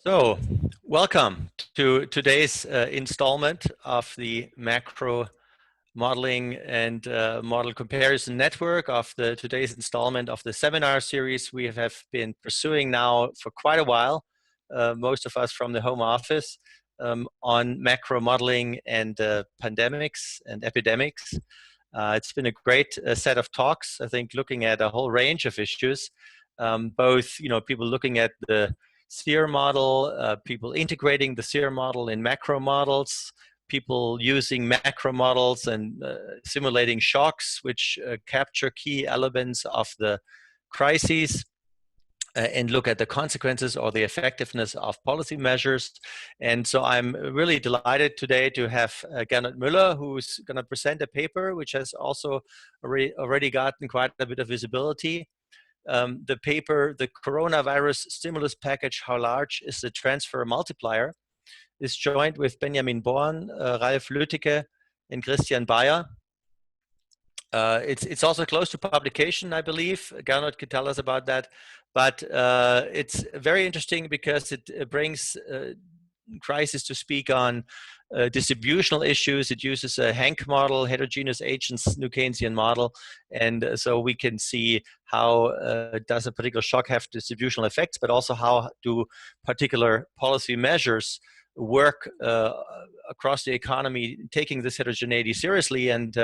So, welcome to today's installment of the macro modeling and model comparison network of today's installment of the seminar series we have been pursuing now for quite a while, most of us from the home office, on macro modeling and pandemics and epidemics. It's been a great set of talks, I think, looking at a whole range of issues, both people looking at the CEPR model, people integrating the CEPR model in macro models, people using macro models and simulating shocks, which capture key elements of the crises and look at the consequences or the effectiveness of policy measures. And so I'm really delighted today to have Gernot Müller, who's going to present a paper which has also already gotten quite a bit of visibility. The paper, The Coronavirus Stimulus Package, How Large is the Transfer Multiplier, is joined with Benjamin Born, Ralf Luetticke, and Christian Bayer. It's also close to publication, I believe. Gernot could tell us about that. But it's very interesting because it brings crisis to speak on distributional issues. It uses a Hank model, heterogeneous agents, New Keynesian model. And so we can see how does a particular shock have distributional effects, but also how do particular policy measures work across the economy, taking this heterogeneity seriously. And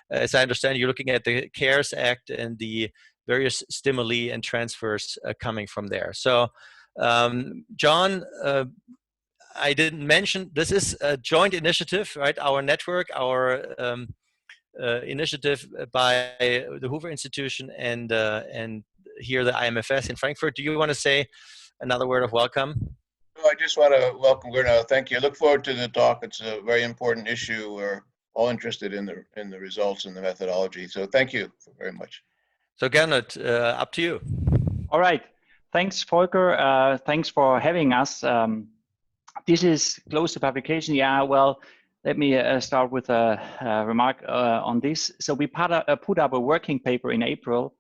as I understand, you're looking at the CARES Act and the various stimuli and transfers coming from there. So, John, I didn't mention, this is a joint initiative, right? Our network, our initiative by the Hoover Institution and here the IMFS in Frankfurt. Do you want to say another word of welcome? No, I just want to welcome Gernot. Thank you. I look forward to the talk. It's a very important issue. We're all interested in the results and the methodology. So thank you very much. So Gernot, up to you. All right. Thanks, Volker. Thanks for having us. This is close to publication. Yeah, well, let me start with a remark on this. So we put up a working paper in April,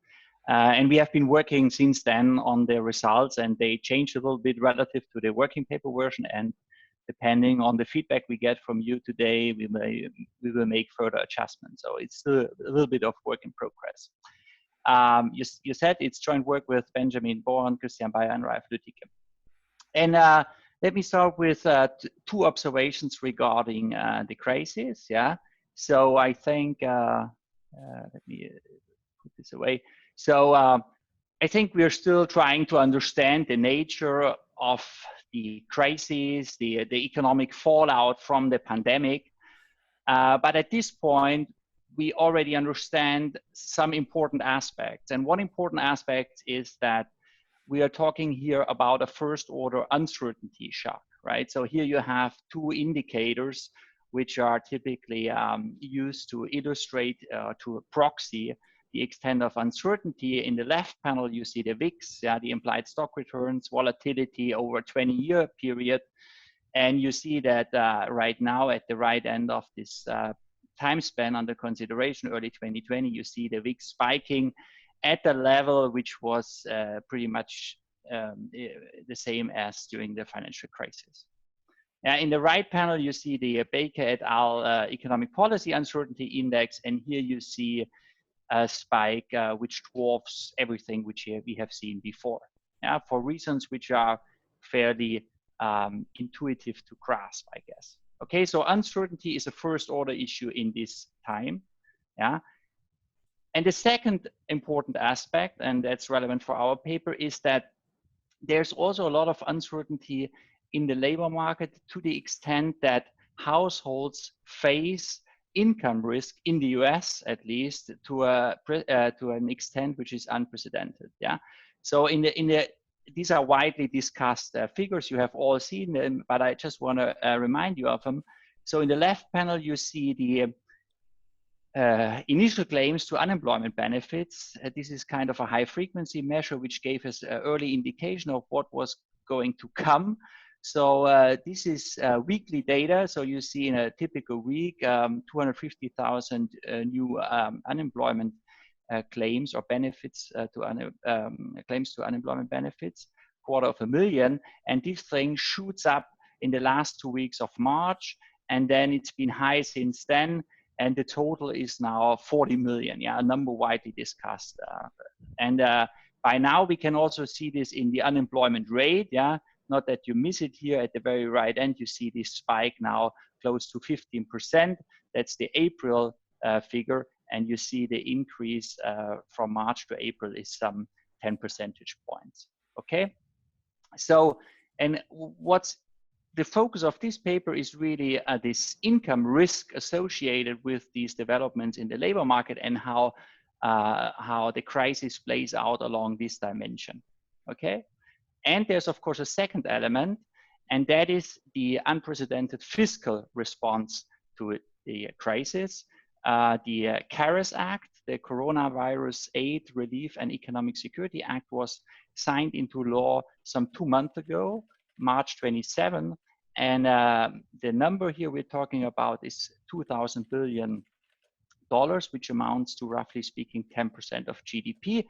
and we have been working since then on the results, and they changed a little bit relative to the working paper version. And depending on the feedback we get from you today, we will make further adjustments. So it's still a little bit of work in progress. You said it's joint work with Benjamin Born, Christian Bayer, and Ralf Luetticke. And let me start with two observations regarding the crisis. Yeah. So I think let me put this away. So I think we are still trying to understand the nature of the crisis, the economic fallout from the pandemic. But at this point, we already understand some important aspects. And one important aspect is that we are talking here about a first order uncertainty shock, right? So here you have two indicators which are typically used to illustrate, to proxy the extent of uncertainty. In the left panel, you see the VIX, the implied stock returns, volatility over a 20-year period. And you see that right now at the right end of this time span under consideration, early 2020, you see the VIX spiking at the level which was pretty much the same as during the financial crisis. In the right panel, you see the Baker et al. Economic Policy Uncertainty Index, and here you see a spike which dwarfs everything which we have seen before, for reasons which are fairly intuitive to grasp, I guess. Okay, so uncertainty is a first order issue in this time. And the second important aspect, and that's relevant for our paper, is that there's also a lot of uncertainty in the labor market to the extent that households face income risk in the US, at least, to an extent which is unprecedented. So these are widely discussed figures. You have all seen them, but I just want to remind you of them. So in the left panel, you see the initial claims to unemployment benefits. This is kind of a high frequency measure which gave us an early indication of what was going to come. So this is weekly data. So you see in a typical week, 250,000 new unemployment claims or benefits claims to unemployment benefits. 250,000, and this thing shoots up in the last 2 weeks of March, and then it's been high since then, and the total is now 40 million, yeah, a number widely discussed. By now we can also see this in the unemployment rate, yeah, not that you miss it here at the very right end. You see this spike now close to 15%. That's the April figure, and you see the increase from March to April is some 10 percentage points. Okay, so, and what's the focus of this paper is really this income risk associated with these developments in the labor market, and how the crisis plays out along this dimension. Okay, and there's of course a second element, and that is the unprecedented fiscal response to the crisis. The CARES Act, the Coronavirus Aid, Relief and Economic Security Act, was signed into law some 2 months ago, March 27, and the number here we're talking about is $2,000 billion, which amounts to, roughly speaking, 10% of GDP.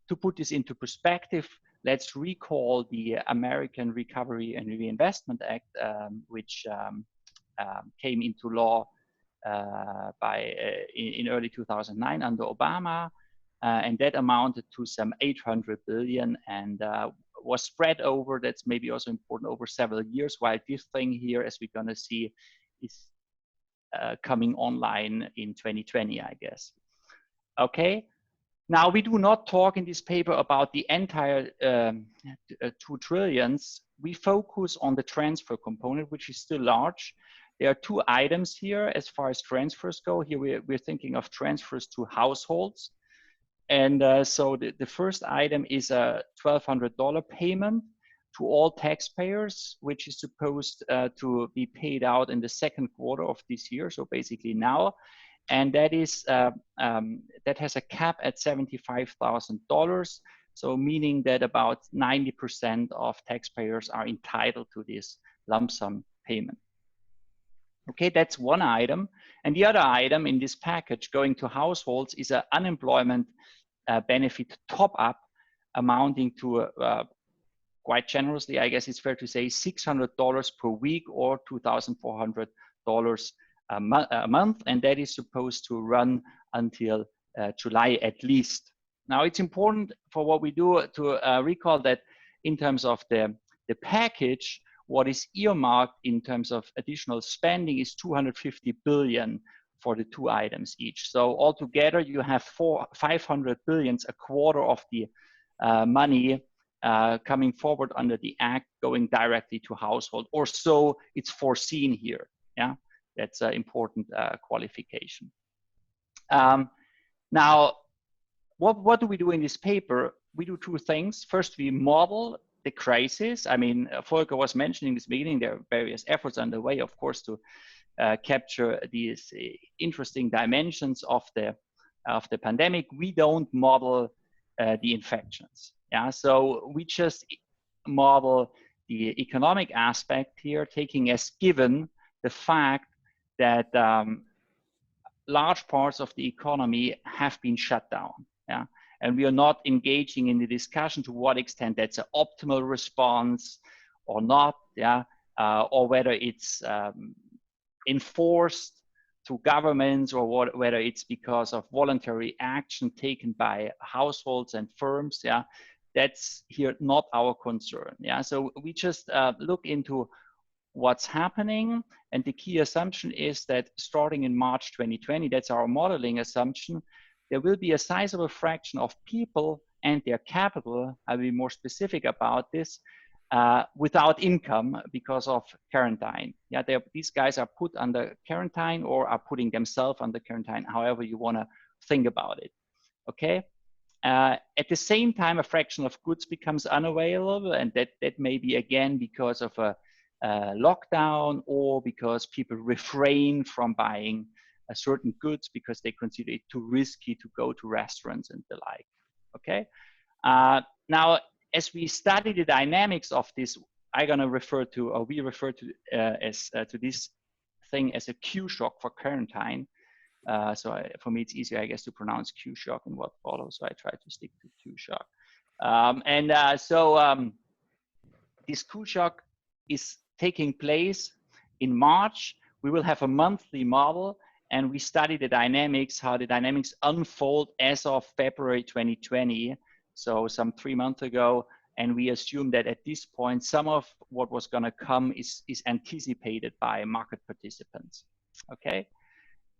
To put this into perspective, let's recall the American Recovery and Reinvestment Act, which came into law in early 2009 under Obama, and that amounted to some 800 billion, and was spread over, that's maybe also important, over several years, while this thing here, as we're going to see, is coming online in 2020, I guess. Okay, now we do not talk in this paper about the entire 2 trillions. We focus on the transfer component, which is still large. There are 2 items here as far as transfers go. Here we're thinking of transfers to households. And so the first item is a $1,200 payment to all taxpayers, which is supposed to be paid out in the 2nd quarter of this year, so basically now. And that is that has a cap at $75,000, so meaning that about 90% of taxpayers are entitled to this lump sum payment. Okay, that's one item. And the other item in this package going to households is an unemployment benefit top-up amounting to quite generously, I guess it's fair to say, $600 per week or $2,400 a month, and that is supposed to run until July at least. Now, it's important for what we do to recall that in terms of the package, what is earmarked in terms of additional spending is 250 billion for the 2 items each. So altogether, you have 500 billion, a quarter of the money coming forward under the Act, going directly to household, or so it's foreseen here. Yeah, that's an important qualification. Now, what do we do in this paper? We do 2 things. First, we model the crisis. I mean, Volker was mentioning this beginning, there are various efforts underway, of course, to capture these interesting dimensions of the pandemic. We don't model the infections. Yeah, so we just model the economic aspect here, taking as given the fact that large parts of the economy have been shut down. Yeah, and we are not engaging in the discussion to what extent that's an optimal response or not. Yeah, or whether it's enforced through governments, or whether it's because of voluntary action taken by households and firms. Yeah, that's here not our concern. Yeah, so we just look into what's happening, and the key assumption is that starting in March 2020, that's our modeling assumption, there will be a sizable fraction of people and their capital, I'll be more specific about this, without income because of quarantine. Yeah, these guys are put under quarantine or are putting themselves under quarantine, however you want to think about it. Okay. At the same time, a fraction of goods becomes unavailable, and that may be again because of a lockdown, or because people refrain from buying certain goods because they consider it too risky to go to restaurants and the like. Okay. Now, as we study the dynamics of this, I'm going to refer to, or we refer to to this thing as a Q shock for quarantine. For me, it's easier, I guess, to pronounce Q shock and what follows. So I try to stick to Q shock. This Q shock is taking place in March. We will have a monthly model, and we study the dynamics, how the dynamics unfold as of February 2020, so some 3 months ago. And we assume that at this point, some of what was going to come is anticipated by market participants. Okay.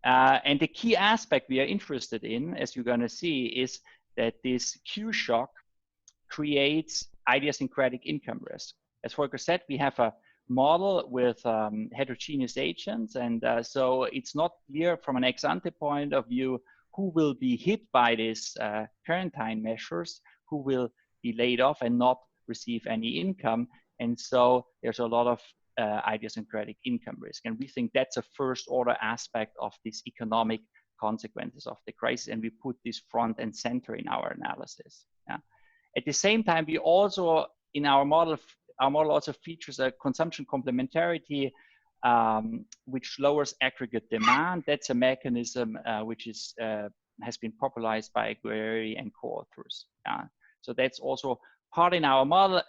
And the key aspect we are interested in, as you're going to see, is that this Q shock creates idiosyncratic income risk. As Volker said, we have a model with heterogeneous agents, and so it's not clear from an ex-ante point of view who will be hit by these quarantine measures, who will be laid off and not receive any income. And so there's a lot of idiosyncratic income risk. And we think that's a first order aspect of these economic consequences of the crisis. And we put this front and center in our analysis. Yeah. At the same time, we also, in our model also features a consumption complementarity, which lowers aggregate demand. That's a mechanism which is has been popularized by Goethe and co-authors. Yeah. So that's also part in our model,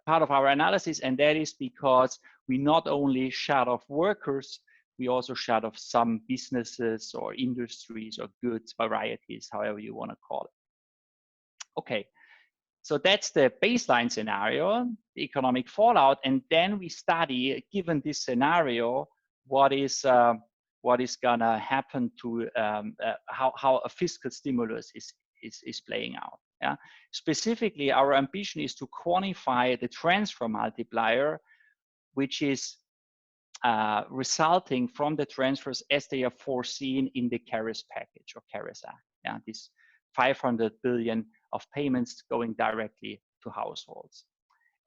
part of our analysis, and that is because we not only shut off workers, we also shut off some businesses or industries or goods, varieties, however you want to call it. Okay, so that's the baseline scenario, the economic fallout, and then we study, given this scenario, what is gonna happen to how a fiscal stimulus is playing out. Yeah. Specifically, our ambition is to quantify the transfer multiplier, which is resulting from the transfers as they are foreseen in the CARES package or CARES Act. Yeah, this 500 billion of payments going directly to households.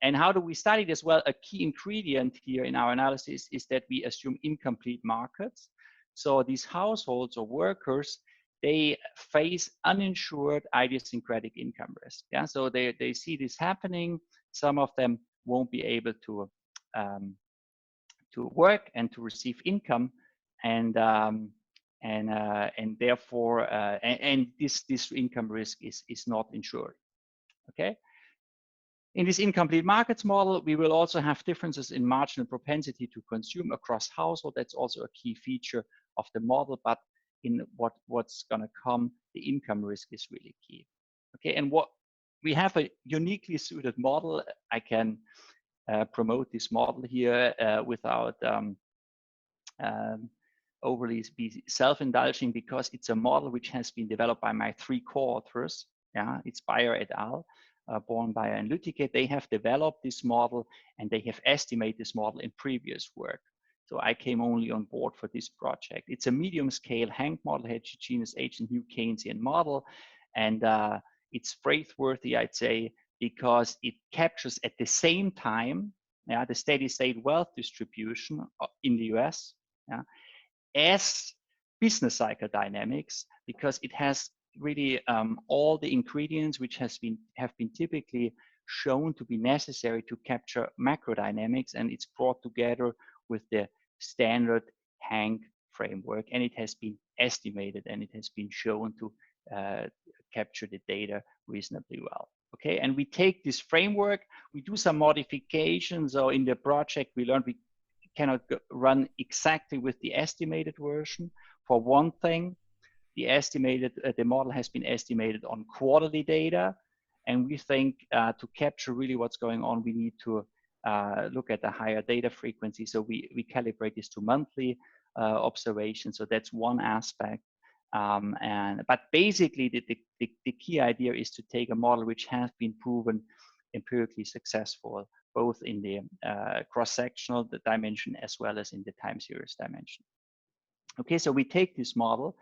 And how do we study this? Well, a key ingredient here in our analysis is that we assume incomplete markets. So these households or workers, they face uninsured idiosyncratic income risk. Yeah, so they see this happening. Some of them won't be able to work and to receive income, and therefore this income risk is not insured. Okay. In this incomplete markets model, we will also have differences in marginal propensity to consume across household. That's also a key feature of the model, but in what's going to come, the income risk is really key. Okay, and what we have a uniquely suited model. I can promote this model here without overly be self-indulging, because it's a model which has been developed by my 3 co-authors. Yeah, it's Bayer et al., Bayer and Luetticke. They have developed this model and they have estimated this model in previous work. So I came only on board for this project. It's a medium-scale Hank model, heterogeneous agent new Keynesian model, and it's praiseworthy, I'd say, because it captures at the same time the steady-state wealth distribution in the US as business cycle dynamics, because it has really all the ingredients which have been typically shown to be necessary to capture macro dynamics, and it's brought together with the standard Hank framework, and it has been estimated and it has been shown to capture the data reasonably well. Okay, and we take this framework, we do some modifications. So in the project, we learned we cannot run exactly with the estimated version. For one thing, the model has been estimated on quarterly data, and we think to capture really what's going on, we need to look at the higher data frequency. So we calibrate this to monthly observations. So that's one aspect. But basically, the key idea is to take a model which has been proven empirically successful, both in the cross-sectional dimension as well as in the time series dimension. Okay, so we take this model,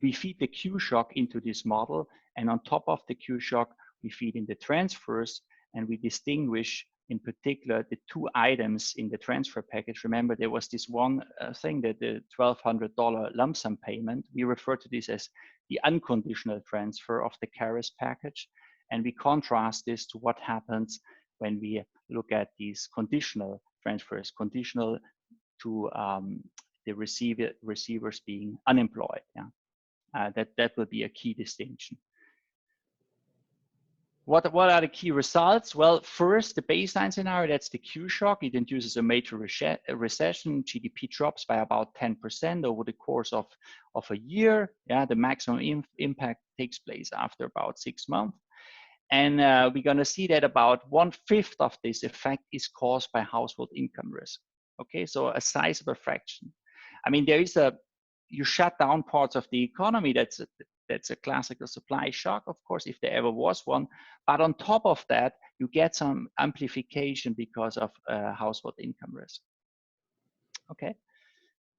we feed the Q shock into this model, and on top of the Q shock, we feed in the transfers, and we distinguish in particular the 2 items in the transfer package. Remember, there was this one thing, that the $1,200 lump sum payment. We refer to this as the unconditional transfer of the CARES package, and we contrast this to what happens when we look at these conditional transfers, conditional to the receivers being unemployed. Yeah, that will be a key distinction. What are the key results? Well, first, the baseline scenario, that's the Q shock. It induces a major recession. GDP drops by about 10% over the course of a year. Yeah, the maximum impact takes place after about 6 months. And we're going to see that about 1/5 of this effect is caused by household income risk. Okay, so a sizable fraction. I mean, you shut down parts of the economy. That's a classical supply shock, of course, if there ever was one. But on top of that, you get some amplification because of household income risk. Okay.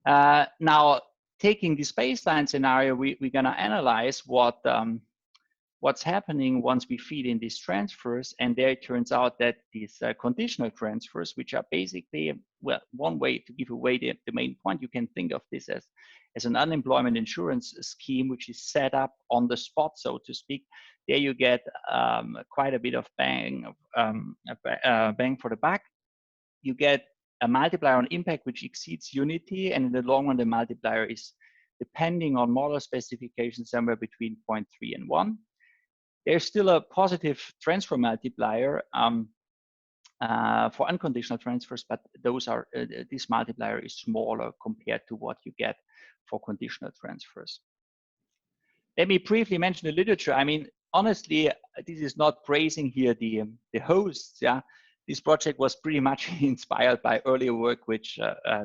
Now, taking this baseline scenario, we're going to analyze what's happening once we feed in these transfers. And there it turns out that these conditional transfers, which are basically, well, one way to give away the main point, you can think of this as an unemployment insurance scheme, which is set up on the spot, so to speak. There you get quite a bit of bang for the buck. You get a multiplier on impact which exceeds unity, and in the long run, the multiplier is, depending on model specification, somewhere between 0.3 and 1. There's still a positive transfer multiplier for unconditional transfers, but this multiplier is smaller compared to what you get for conditional transfers. Let me briefly mention the literature. I mean, honestly, this is not praising here the hosts. Yeah, this project was pretty much inspired by earlier work which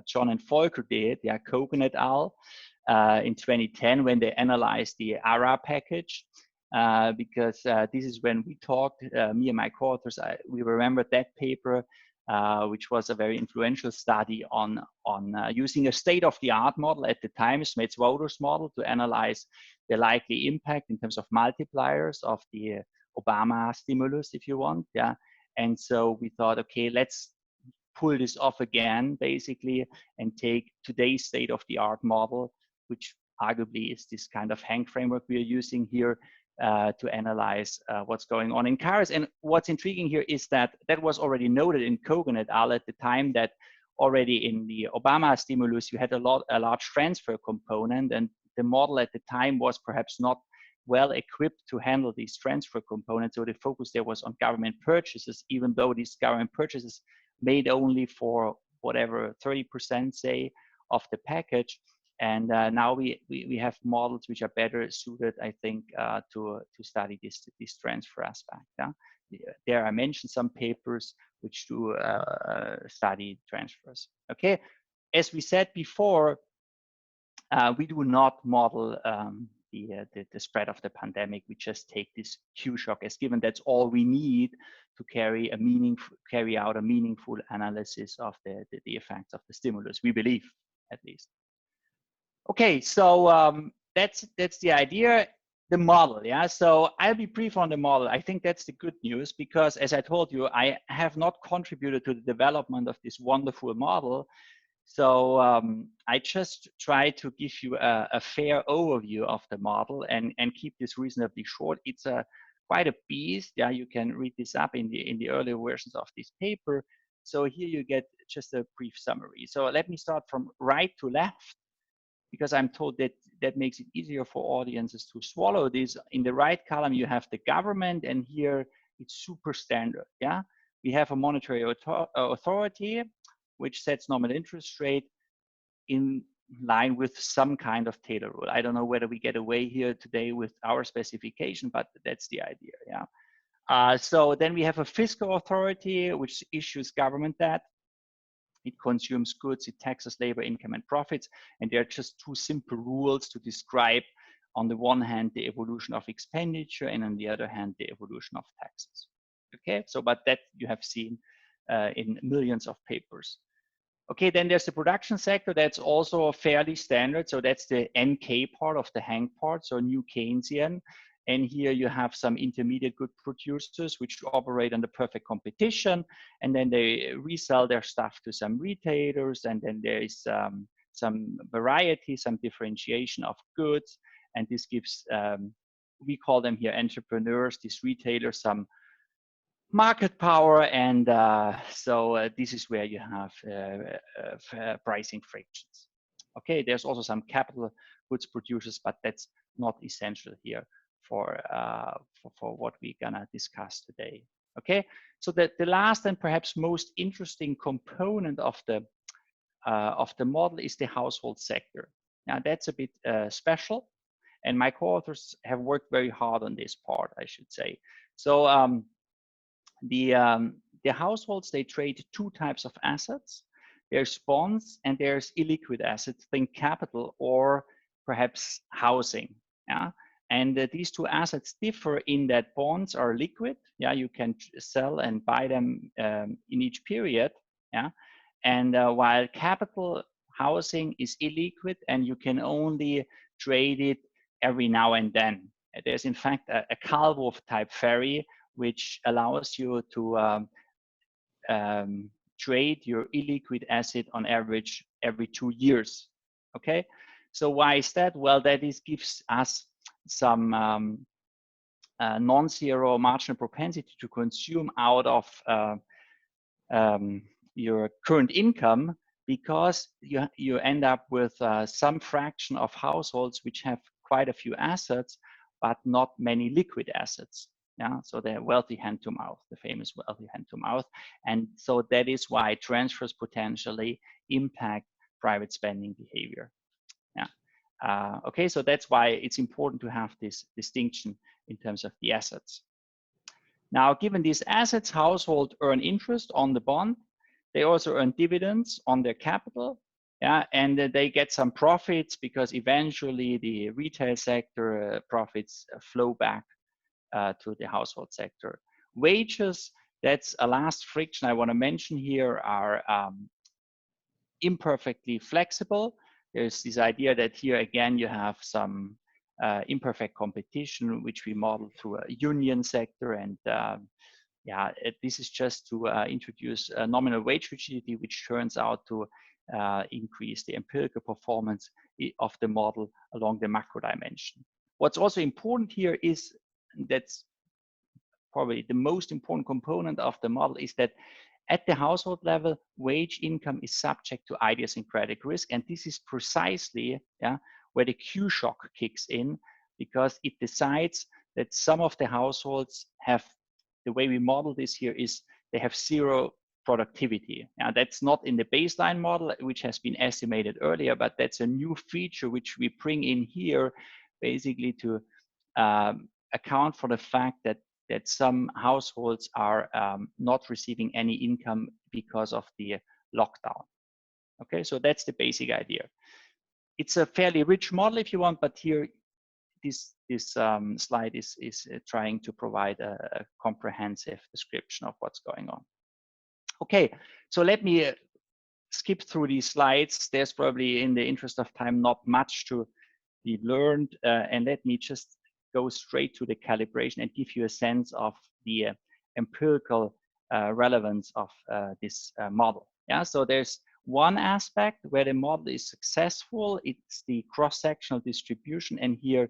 John and Volker did. Yeah, Kogan et al. In 2010 when they analyzed the ARA package. Because this is when we talked, me and my co-authors, we remember that paper, which was a very influential study on using a state-of-the-art model at the time, Smets-Wouters model, to analyze the likely impact in terms of multipliers of the Obama stimulus, if you want. Yeah, and so we thought, okay, let's pull this off again, basically, and take today's state-of-the-art model, which arguably is this kind of Hank framework we are using here, to analyze what's going on in cars. And what's intriguing here is that was already noted in Kogan et al. At the time, that already in the Obama stimulus, you had a large transfer component, and the model at the time was perhaps not well equipped to handle these transfer components. So the focus there was on government purchases, even though these government purchases made only for whatever 30%, say, of the package. And now we have models which are better suited, I think, to study this transfer aspect. Yeah? There I mentioned some papers which do study transfers. Okay, as we said before, we do not model the spread of the pandemic. We just take this Q shock as given. That's all we need to carry out a meaningful analysis of the effects of the stimulus. We believe, at least. Okay, so that's the idea, the model, yeah? So I'll be brief on the model. I think that's the good news, because as I told you, I have not contributed to the development of this wonderful model. So I just try to give you a fair overview of the model and keep this reasonably short. It's quite a beast. Yeah, you can read this up in the earlier versions of this paper. So here you get just a brief summary. So let me start from right to left, because I'm told that makes it easier for audiences to swallow this. In the right column, you have the government, and here it's super standard. Yeah, we have a monetary authority which sets nominal interest rate in line with some kind of Taylor rule. I don't know whether we get away here today with our specification, but that's the idea. Yeah. So then we have a fiscal authority which issues government debt. It consumes goods, it taxes labor, income, and profits. And there are just two simple rules to describe, on the one hand, the evolution of expenditure, and on the other hand, the evolution of taxes. Okay, so but that you have seen in millions of papers. Okay, then there's the production sector. That's also fairly standard. So that's the NK part of the Hank part, so New Keynesian. And here you have some intermediate good producers which operate under perfect competition, and then they resell their stuff to some retailers, and then there is some variety, some differentiation of goods, and this gives, we call them here entrepreneurs, these retailers, some market power, and so this is where you have pricing frictions. Okay, there's also some capital goods producers, but that's not essential here what we're gonna discuss today. Okay, so the last and perhaps most interesting component of the model is the household sector. Now that's a bit special, and my co-authors have worked very hard on this part, I should say. So the households, they trade two types of assets. There's bonds and there's illiquid assets, think capital or perhaps housing. Yeah, and these two assets differ in that bonds are liquid. Yeah, you can sell and buy them in each period. Yeah, and while capital housing is illiquid and you can only trade it every now and then. There's in fact a Karl type ferry which allows you to trade your illiquid asset on average every 2 years. Okay, so why is that? Well, that gives us some non-zero marginal propensity to consume out of your current income, because you end up with some fraction of households which have quite a few assets, but not many liquid assets. Yeah, so they're wealthy hand to mouth, the famous wealthy hand to mouth. And so that is why transfers potentially impact private spending behavior. Yeah. Okay, so that's why it's important to have this distinction in terms of the assets. Now, given these assets, households earn interest on the bond. They also earn dividends on their capital. Yeah, and they get some profits because eventually the retail sector profits flow back to the household sector. Wages, that's a last friction I want to mention here, are imperfectly flexible. There's this idea that here again you have some imperfect competition, which we model through a union sector, and yeah, this is just to introduce nominal wage rigidity, which turns out to increase the empirical performance of the model along the macro dimension. What's also important here is, that's probably the most important component of the model, is that at the household level, wage income is subject to idiosyncratic risk. And this is precisely where the Q shock kicks in, because it decides that some of the households have, the way we model this here is they have zero productivity. Now that's not in the baseline model, which has been estimated earlier, but that's a new feature which we bring in here, basically to account for the fact that some households are not receiving any income because of the lockdown. Okay, so that's the basic idea. It's a fairly rich model if you want, but here this slide is trying to provide a comprehensive description of what's going on. Okay, so let me skip through these slides. There's probably, in the interest of time, not much to be learned, and let me just go straight to the calibration and give you a sense of the empirical relevance of this model. Yeah, so there's one aspect where the model is successful. It's the cross-sectional distribution, and here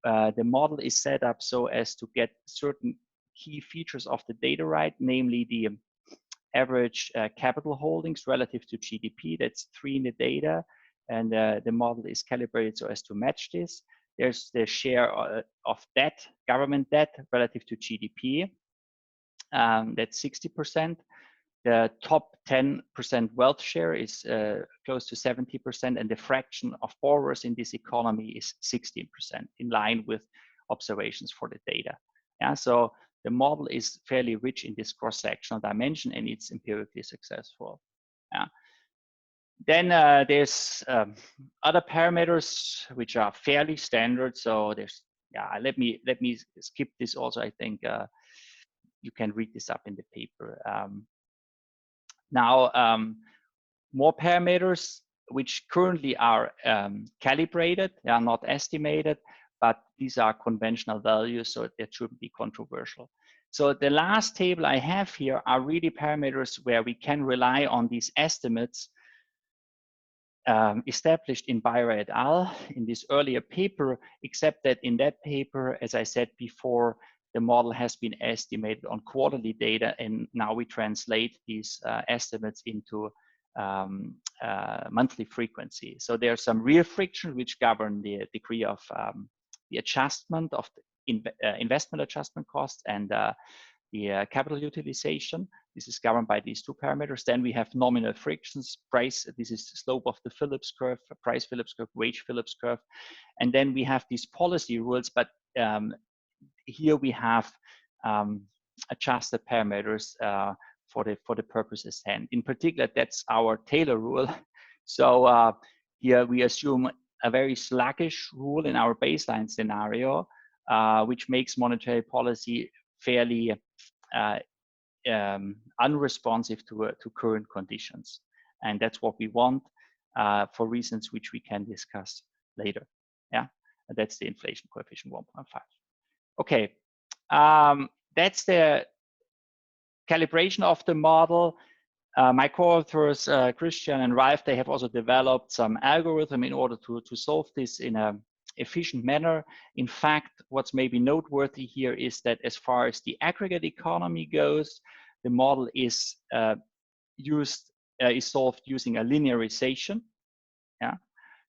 the model is set up so as to get certain key features of the data right, namely the average capital holdings relative to GDP. That's 3 in the data, and the model is calibrated so as to match this. There's the share of debt, government debt relative to GDP. That's 60%. The top 10% wealth share is close to 70%, and the fraction of borrowers in this economy is 16%, in line with observations for the data. Yeah, so the model is fairly rich in this cross-sectional dimension, and it's empirically successful. Yeah. Then there's other parameters which are fairly standard. So there's, yeah, let me skip this also. I think you can read this up in the paper. Now, more parameters which currently are calibrated, they are not estimated, but these are conventional values, so it shouldn't be controversial. So the last table I have here are really parameters where we can rely on these estimates established in Beyer et al. In this earlier paper, except that in that paper, as I said before, the model has been estimated on quarterly data, and now we translate these estimates into monthly frequency. So there's some real friction which govern the degree of the adjustment of the investment adjustment costs and the capital utilization. This is governed by these two parameters. Then we have nominal frictions, price. This is the slope of the Phillips curve, price Phillips curve, wage Phillips curve. And then we have these policy rules, but here we have adjusted parameters for the purposes hand. In particular, that's our Taylor rule. So here we assume a very sluggish rule in our baseline scenario, which makes monetary policy fairly unresponsive to current conditions. And that's what we want for reasons which we can discuss later. Yeah, and that's the inflation coefficient 1.5. Okay, that's the calibration of the model. My co-authors, Christian and Ralph, they have also developed some algorithm in order to solve this in an efficient manner. In fact, what's maybe noteworthy here is that as far as the aggregate economy goes, the model is solved using a linearization. Yeah,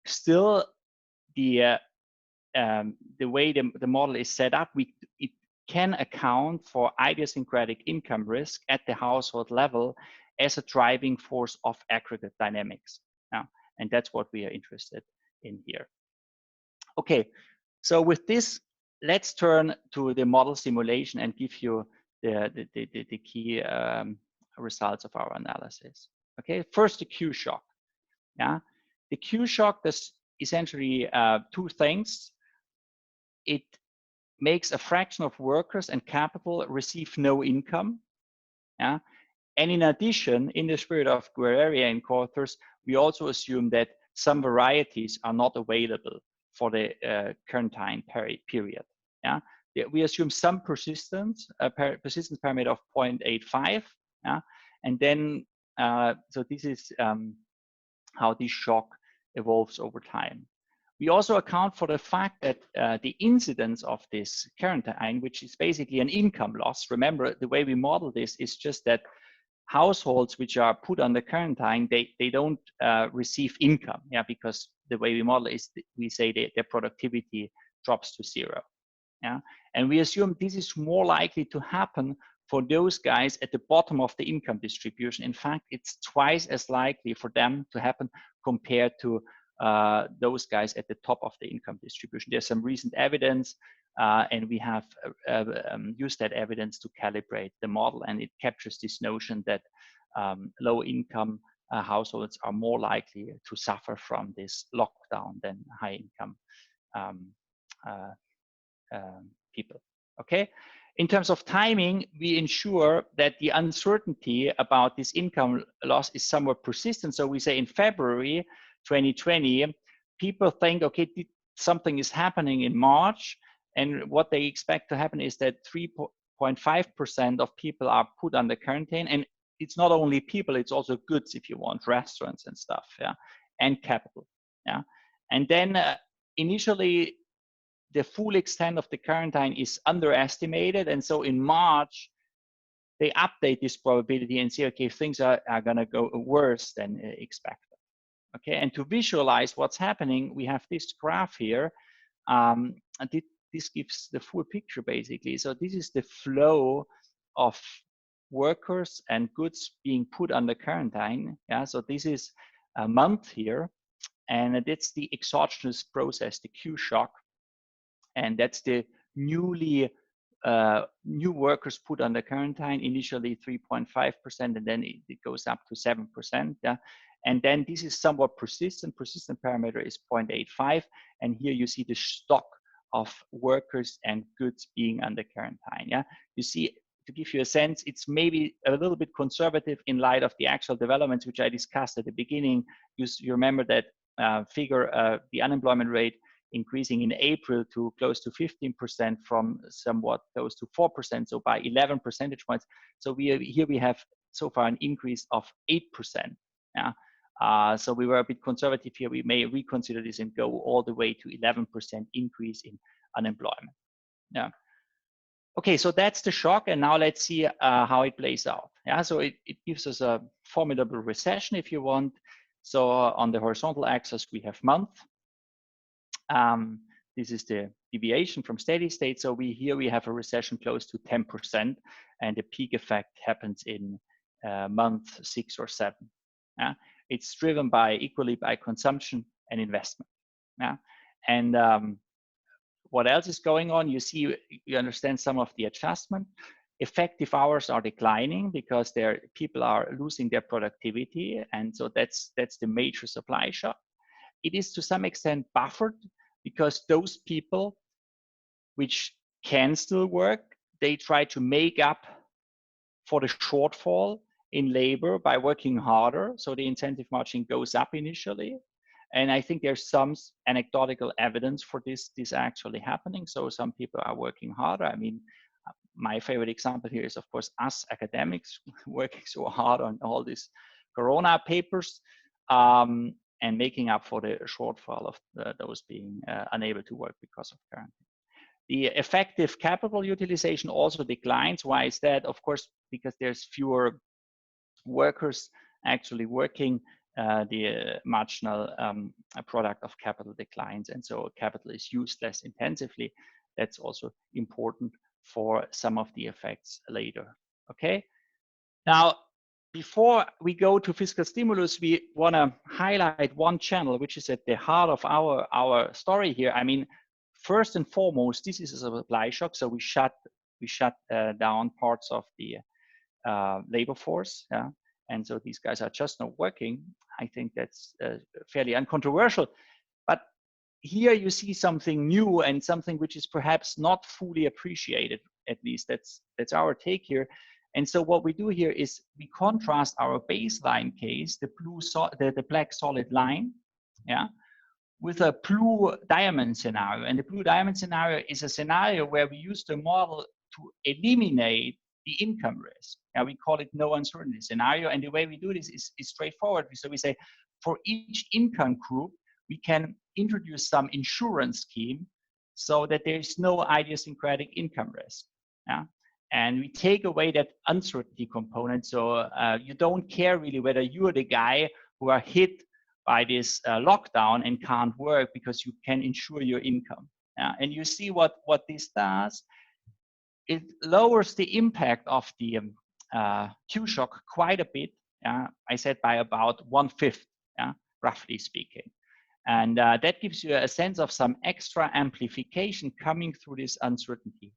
still the way the model is set up, it can account for idiosyncratic income risk at the household level as a driving force of aggregate dynamics. Yeah, and that's what we are interested in here. Okay, so with this, let's turn to the model simulation and give you the key results of our analysis. Okay, first the Q shock. Yeah, the Q shock does essentially two things. It makes a fraction of workers and capital receive no income. Yeah, and in addition, in the spirit of Guerrero and co-authors, we also assume that some varieties are not available for the current time period. Yeah, we assume some persistence parameter of 0.85. Yeah, and then so this is how this shock evolves over time. We also account for the fact that the incidence of this quarantine, which is basically an income loss. Remember, the way we model this is just that households which are put on the quarantine, they don't receive income, yeah, because the way we model is we say their productivity drops to zero. Yeah, and we assume this is more likely to happen for those guys at the bottom of the income distribution. In fact, it's twice as likely for them to happen compared to those guys at the top of the income distribution. There's some recent evidence, and we have used that evidence to calibrate the model, and it captures this notion that low income households are more likely to suffer from this lockdown than high income people. Okay. In terms of timing, we ensure that the uncertainty about this income loss is somewhat persistent. So we say in February 2020, people think, okay, something is happening in March, and what they expect to happen is that 3.5% of people are put under quarantine, and it's not only people, it's also goods, if you want, restaurants and stuff, yeah, and capital, yeah. And then initially, the full extent of the quarantine is underestimated, and so in March, they update this probability and say, okay, things are going to go worse than expected. Okay, and to visualize what's happening, we have this graph here, and this gives the full picture basically. So this is the flow of workers and goods being put under quarantine. Yeah, so this is a month here, and that's the exogenous process, the Q shock, and that's the new workers put under quarantine, initially 3.5%, and then it goes up to 7%. Yeah. And then this is somewhat persistent. Persistent parameter is 0.85. And here you see the stock of workers and goods being under quarantine. Yeah. You see, to give you a sense, it's maybe a little bit conservative in light of the actual developments, which I discussed at the beginning. You remember that figure, the unemployment rate increasing in April to close to 15% from somewhat close to 4%, so by 11 percentage points. So here we have so far an increase of 8%. Yeah. So we were a bit conservative here. We may reconsider this and go all the way to 11% increase in unemployment. Yeah. Okay, so that's the shock, and now let's see how it plays out. Yeah, so it gives us a formidable recession, if you want. So on the horizontal axis, we have month. The This is the deviation from steady state. So here we have a recession close to 10%, and the peak effect happens in month 6 or 7. Yeah? It's driven equally by consumption and investment. Yeah? And what else is going on? You see, you understand some of the adjustment. Effective hours are declining because people are losing their productivity, and so that's the major supply shock. It is to some extent buffered because those people which can still work, they try to make up for the shortfall in labor by working harder. So the incentive margin goes up initially. And I think there's some anecdotal evidence for this actually happening. So some people are working harder. I mean, my favorite example here is, of course, us academics working so hard on all these Corona papers and making up for the shortfall of those being unable to work because of quarantine. The effective capital utilization also declines. Why is that? Of course, because there's fewer workers actually working. The marginal product of capital declines, and so capital is used less intensively. That's also important for some of the effects later. Okay. Now, before we go to fiscal stimulus, we want to highlight one channel which is at the heart of our story here. I mean, first and foremost, this is a supply shock. So we shut down parts of the labor force. Yeah. And so these guys are just not working. I think that's fairly uncontroversial. But here you see something new and something which is perhaps not fully appreciated. At least that's our take here. And so what we do here is we contrast our baseline case, the black solid line, yeah, with a blue diamond scenario. And the blue diamond scenario is a scenario where we use the model to eliminate the income risk. Yeah, we call it no uncertainty scenario. And the way we do this is straightforward. So we say for each income group, we can introduce some insurance scheme so that there is no idiosyncratic income risk. Yeah? And we take away that uncertainty component. So you don't care really whether you're the guy who are hit by this lockdown and can't work because you can insure your income. Yeah? And you see what this does. It lowers the impact of the Q shock quite a bit. I said by about 1/5, roughly speaking. And that gives you a sense of some extra amplification coming through this uncertainty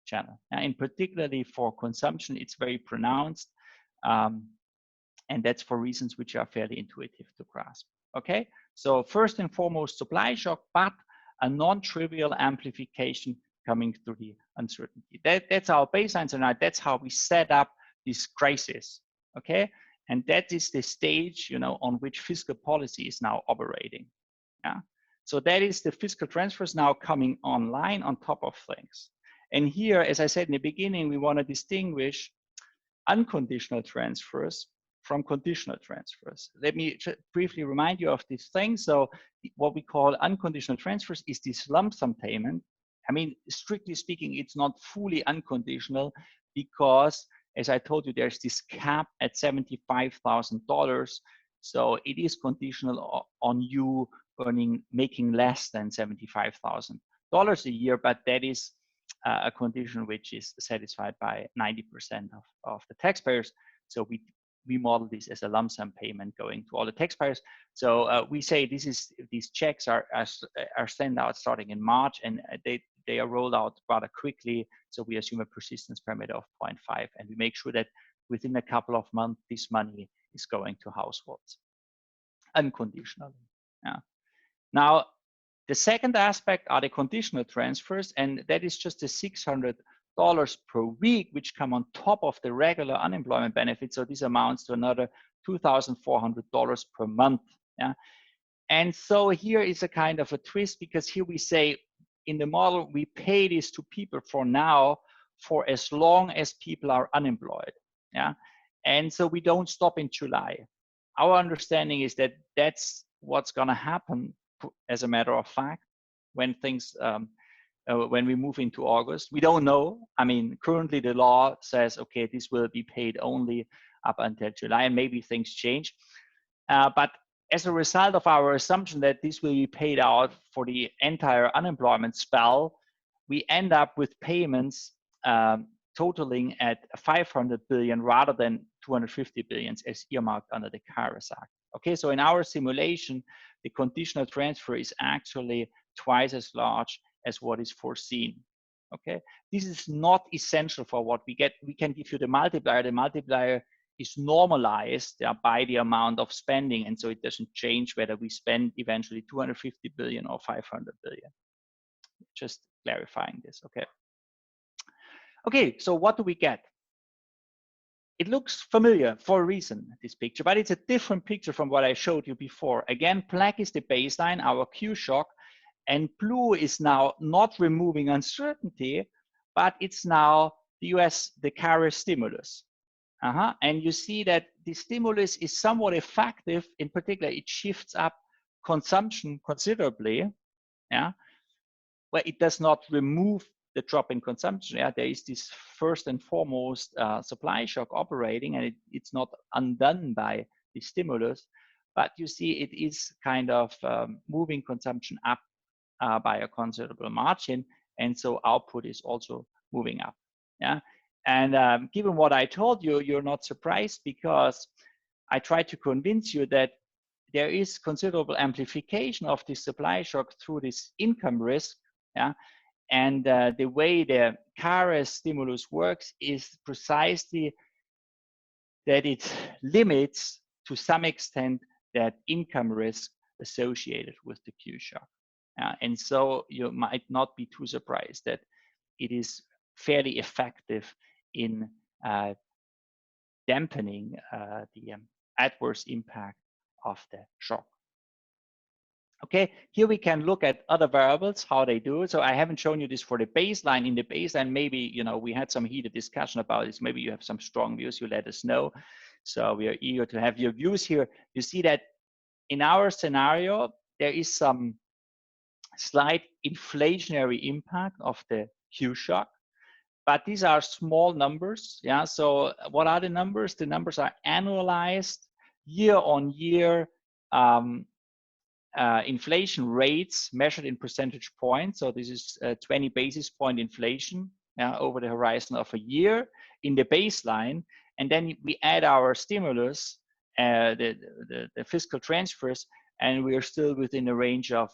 channel. And particularly for consumption, it's very pronounced. And that's for reasons which are fairly intuitive to grasp. Okay, so first and foremost, supply shock, but a non-trivial amplification coming through the uncertainty. That's our baseline scenario. That's how we set up this crisis. Okay, and that is the stage, on which fiscal policy is now operating. Yeah, so that is the fiscal transfers now coming online on top of things. And here, as I said in the beginning, we want to distinguish unconditional transfers from conditional transfers. Let me briefly remind you of this thing. So what we call unconditional transfers is this lump sum payment. I mean, strictly speaking, it's not fully unconditional because, as I told you, there's this cap at $75,000. So it is conditional on you making less than $75,000 a year, but that is a condition which is satisfied by 90% of the taxpayers. So we model this as a lump sum payment going to all the taxpayers. So we say these checks are sent out starting in March, and they are rolled out rather quickly. So we assume a persistence parameter of 0.5, and we make sure that within a couple of months, this money is going to households unconditionally. Yeah. Now, the second aspect are the conditional transfers, and that is just the $600 per week, which come on top of the regular unemployment benefit. So this amounts to another $2,400 per month. Yeah. And so here is a kind of a twist, because here we say in the model, we pay this to people for now for as long as people are unemployed. Yeah. And so we don't stop in July. Our understanding is that that's what's going to happen, as a matter of fact, when things when we move into August. We don't know. I mean, currently the law says, okay, this will be paid only up until July, and maybe things change. But as a result of our assumption that this will be paid out for the entire unemployment spell, we end up with payments totaling at 500 billion rather than 250 billion as earmarked under the CARES Act. Okay, so in our simulation, the conditional transfer is actually twice as large as what is foreseen. Okay, this is not essential for what we get. We can give you the multiplier. The multiplier is normalized by the amount of spending, and so it doesn't change whether we spend eventually 250 billion or 500 billion. Just clarifying this, okay? Okay, so what do we get? It looks familiar for a reason, this picture, but it's a different picture from what I showed you before. Again, black is the baseline, our Q shock, and blue is now not removing uncertainty, but it's now the US, the CARES stimulus. And you see that the stimulus is somewhat effective. In particular, it shifts up consumption considerably, where it does not remove the drop in consumption. There is this first and foremost supply shock operating, and it's not undone by the stimulus, but you see it is kind of moving consumption up by a considerable margin, and so output is also moving up. And given what I told you, you're not surprised, because I tried to convince you that there is considerable amplification of the supply shock through this income risk. And the way the CARES stimulus works is precisely that it limits to some extent that income risk associated with the Q shock. And so you might not be too surprised that it is fairly effective in dampening the adverse impact of the shock. Okay, here we can look at other variables, how they do. So I haven't shown you this for the baseline. In the baseline, maybe, we had some heated discussion about this. Maybe you have some strong views, you let us know. So we are eager to have your views here. You see that in our scenario, there is some slight inflationary impact of the Q shock, but these are small numbers. So what are the numbers? The numbers are annualized year on year inflation rates measured in percentage points. So this is 20 basis point inflation over the horizon of a year in the baseline. And then we add our stimulus, the fiscal transfers, and we are still within a range of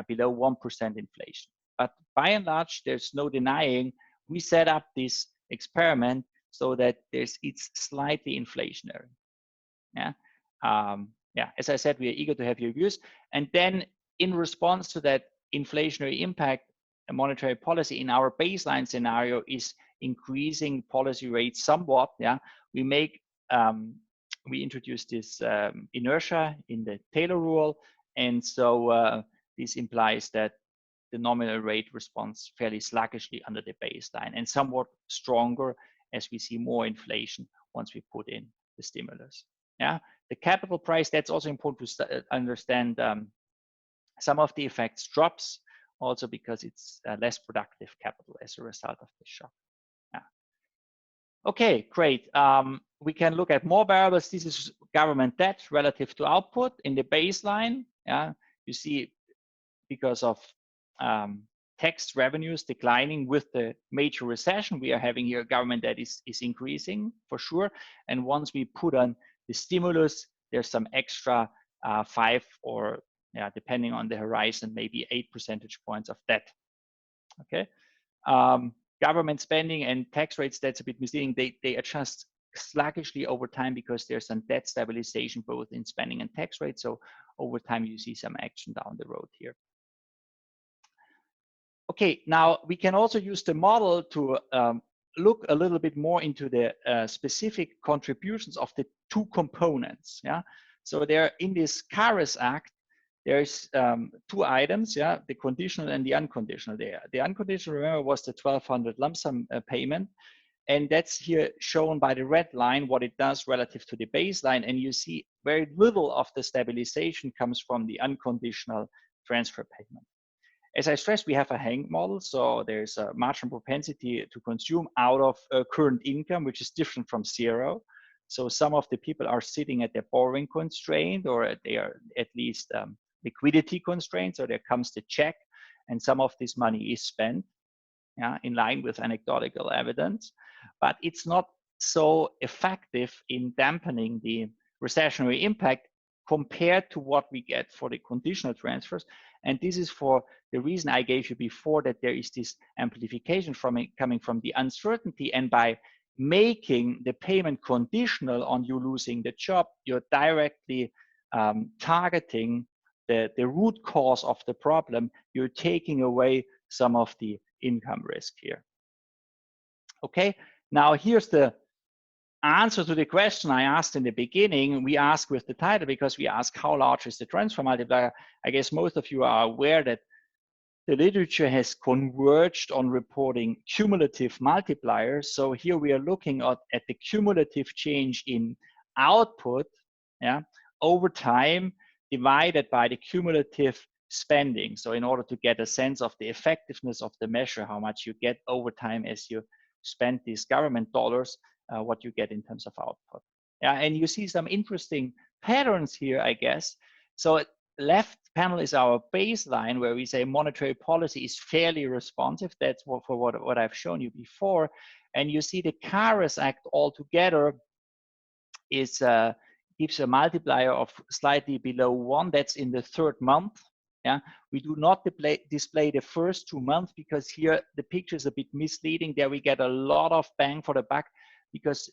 below 1% inflation. But by and large, there's no denying we set up this experiment so that it's slightly inflationary. As I said, we are eager to have your views. And then in response to that inflationary impact, a monetary policy in our baseline scenario is increasing policy rates somewhat. We introduce this inertia in the Taylor rule. And so this implies that the nominal rate responds fairly sluggishly under the baseline and somewhat stronger as we see more inflation once we put in the stimulus. The capital price, that's also important to understand. Some of the effects drops also because it's less productive capital as a result of this shock. Okay, great. We can look at more variables. This is government debt relative to output in the baseline. You see, because of tax revenues declining with the major recession we are having here, government debt is increasing for sure. And once we put on the stimulus, there's some extra 5 or depending on the horizon, maybe 8 percentage points of debt. Okay, government spending and tax rates, that's a bit misleading. They adjust sluggishly over time because there's some debt stabilization both in spending and tax rates. So over time, you see some action down the road here. Okay, now we can also use the model to look a little bit more into the specific contributions of the two components. So there in this CARES Act, there's two items, the conditional and the unconditional there. The unconditional, remember, was the 1,200 lump sum payment. And that's here shown by the red line, what it does relative to the baseline. And you see very little of the stabilization comes from the unconditional transfer payment. As I stressed, we have a Hank model, so there's a marginal propensity to consume out of current income, which is different from zero. So some of the people are sitting at their borrowing constraint, or they are at least liquidity constraints, so there comes the check, and some of this money is spent, yeah, in line with anecdotal evidence, but it's not so effective in dampening the recessionary impact compared to what we get for the conditional transfers. And this is for the reason I gave you before, that there is this amplification from it coming from the uncertainty, and by making the payment conditional on you losing the job, you're directly targeting the root cause of the problem. You're taking away some of the income risk here. Okay, now here's the answer to the question I asked in the beginning. We ask with the title because we ask how large is the transfer multiplier. I guess most of you are aware that the literature has converged on reporting cumulative multipliers. So here we are looking at the cumulative change in output, yeah, over time, divided by the cumulative spending. So in order to get a sense of the effectiveness of the measure, how much you get over time as you spend these government dollars, what you get in terms of output. Yeah, and you see some interesting patterns here, I guess. So left panel is our baseline, where we say monetary policy is fairly responsive. That's for what I've shown you before. And you see the CARES Act altogether is gives a multiplier of slightly below 1. That's in the 3rd month. Yeah, we do not display the first 2 months, because here the picture is a bit misleading. There we get a lot of bang for the buck, because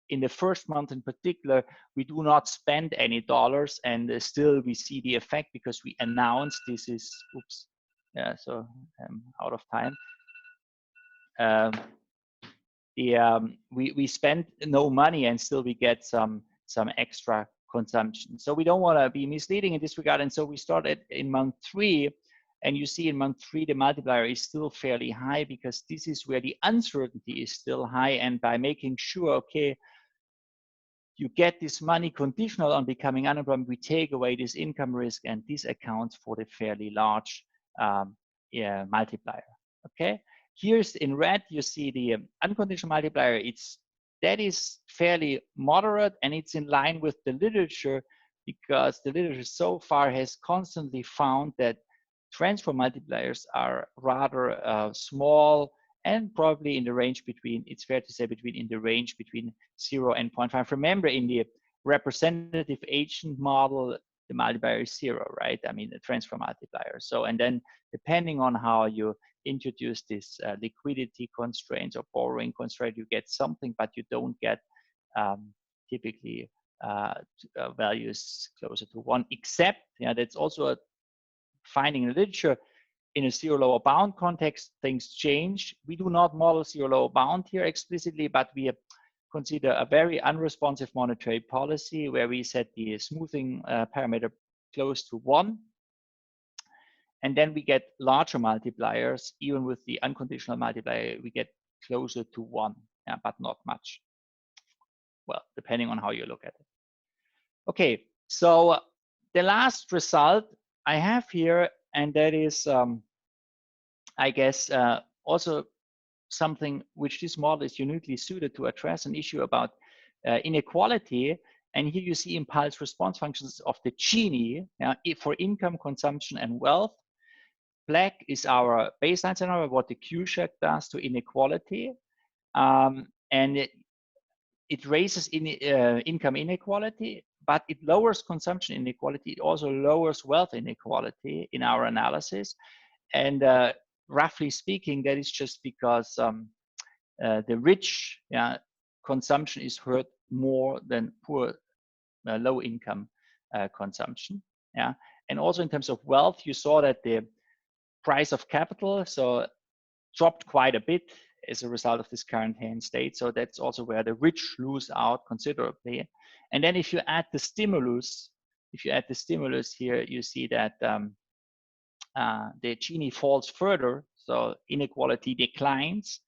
in the 1st month in particular, we do not spend any dollars, and still we see the effect because we announced this is, oops, yeah, so I'm out of time. We spend no money, and still we get some extra consumption. So we don't want to be misleading in this regard. And so we started in month 3, and you see in month 3, the multiplier is still fairly high, because this is where the uncertainty is still high. And by making sure, okay, you get this money conditional on becoming unemployed, we take away this income risk, and this accounts for the fairly large multiplier. Okay, here's in red, you see the unconditional multiplier. That is fairly moderate, and it's in line with the literature, because the literature so far has constantly found that transfer multipliers are rather small, and probably in the range between, it's fair to say, in the range between 0 and 0.5. Remember, in the representative agent model, the multiplier is 0, right? I mean, the transfer multiplier. So, and then depending on how you introduce this liquidity constraints or borrowing constraint, you get something, but you don't get typically values closer to 1, except, yeah, that's also a finding in the literature. In a 0 lower bound context, things change. We do not model 0 lower bound here explicitly, but we consider a very unresponsive monetary policy where we set the smoothing parameter close to 1. And then we get larger multipliers. Even with the unconditional multiplier, we get closer to 1, yeah, but not much. Well, depending on how you look at it. Okay, so the last result I have here, and that is, I guess, also something which this model is uniquely suited to address, an issue about inequality. And here you see impulse response functions of the Gini, for income, consumption, and wealth. Black is our baseline scenario, what the Q-check does to inequality. And it raises income inequality, but it lowers consumption inequality. It also lowers wealth inequality in our analysis. And roughly speaking, that is just because the rich consumption is hurt more than poor, low income consumption. Yeah, and also in terms of wealth, you saw that the price of capital dropped quite a bit as a result of this current hand state. So that's also where the rich lose out considerably. And then if you add the stimulus, here, you see that the Gini falls further, so inequality declines.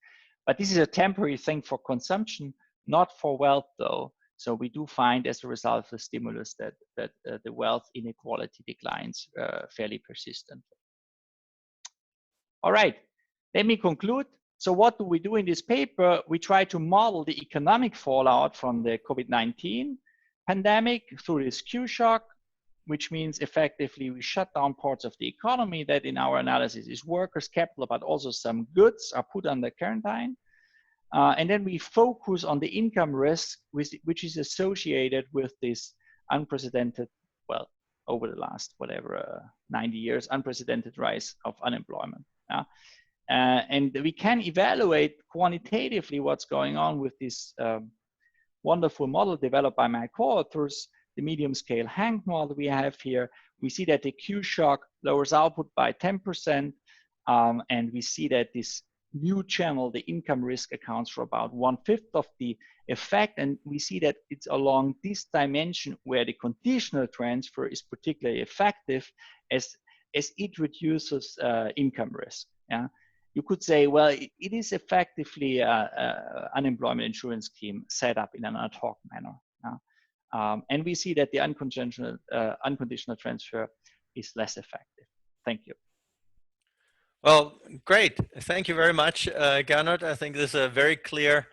But this is a temporary thing for consumption, not for wealth though. So we do find as a result of the stimulus that the wealth inequality declines fairly persistently. All right, let me conclude. So what do we do in this paper? We try to model the economic fallout from the COVID-19 pandemic through this Q shock, which means effectively we shut down parts of the economy that in our analysis is workers, capital, but also some goods are put under quarantine. And then we focus on the income risk, which is associated with this unprecedented, well, over the last, 90 years, unprecedented rise of unemployment. And we can evaluate quantitatively what's going on with this wonderful model developed by my co-authors, the medium scale Hank model we have here. We see that the Q shock lowers output by 10%, and we see that this new channel, the income risk, accounts for about 1/5 of the effect, and we see that it's along this dimension where the conditional transfer is particularly effective as it reduces income risk. Yeah, you could say, well, it is effectively an unemployment insurance scheme set up in an ad hoc manner. And we see that the unconditional transfer is less effective. Thank you. Well, great. Thank you very much, Gernot. I think this is a very clear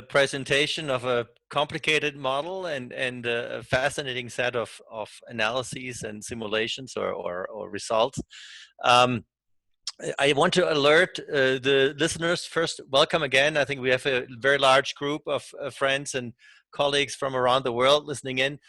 presentation of a complicated model and a fascinating set of analyses and simulations or results. I want to alert the listeners first. Welcome again. I think we have a very large group of friends and colleagues from around the world listening in.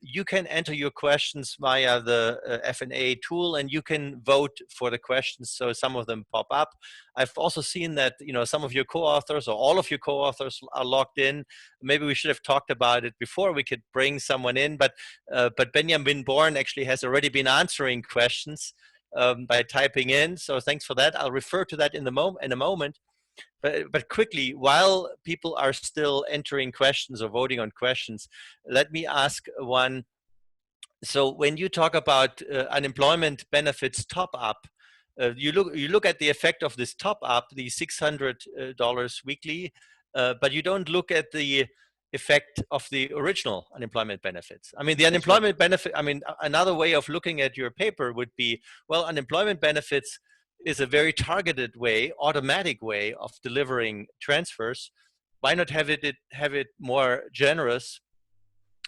You can enter your questions via the F&A tool, and you can vote for the questions. So some of them pop up. I've also seen that some of your co-authors or all of your co-authors are logged in. Maybe we should have talked about it before. We could bring someone in, but Benjamin Born actually has already been answering questions by typing in. So thanks for that. I'll refer to that in a moment. But quickly, while people are still entering questions or voting on questions, let me ask one. So when you talk about unemployment benefits top up, you look at the effect of this top up, the $600 weekly, but you don't look at the effect of the original unemployment benefits. I mean, the unemployment benefit, another way of looking at your paper would be, well, unemployment benefits is a very targeted way, automatic way of delivering transfers. Why not have it more generous?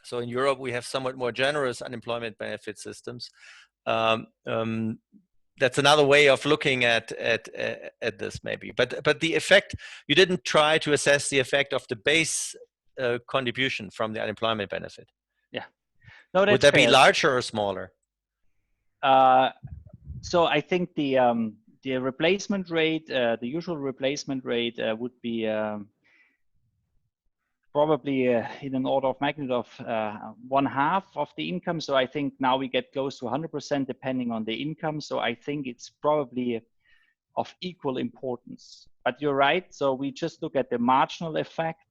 So in Europe, we have somewhat more generous unemployment benefit systems. That's another way of looking at this, maybe. But the effect, you didn't try to assess the effect of the base contribution from the unemployment benefit. Yeah. No, that's would that fair. be larger or smaller? So I think the replacement rate, the usual replacement rate would be probably in an order of magnitude of 1/2 of the income. So I think now we get close to 100% depending on the income. So I think it's probably of equal importance. But you're right. So we just look at the marginal effect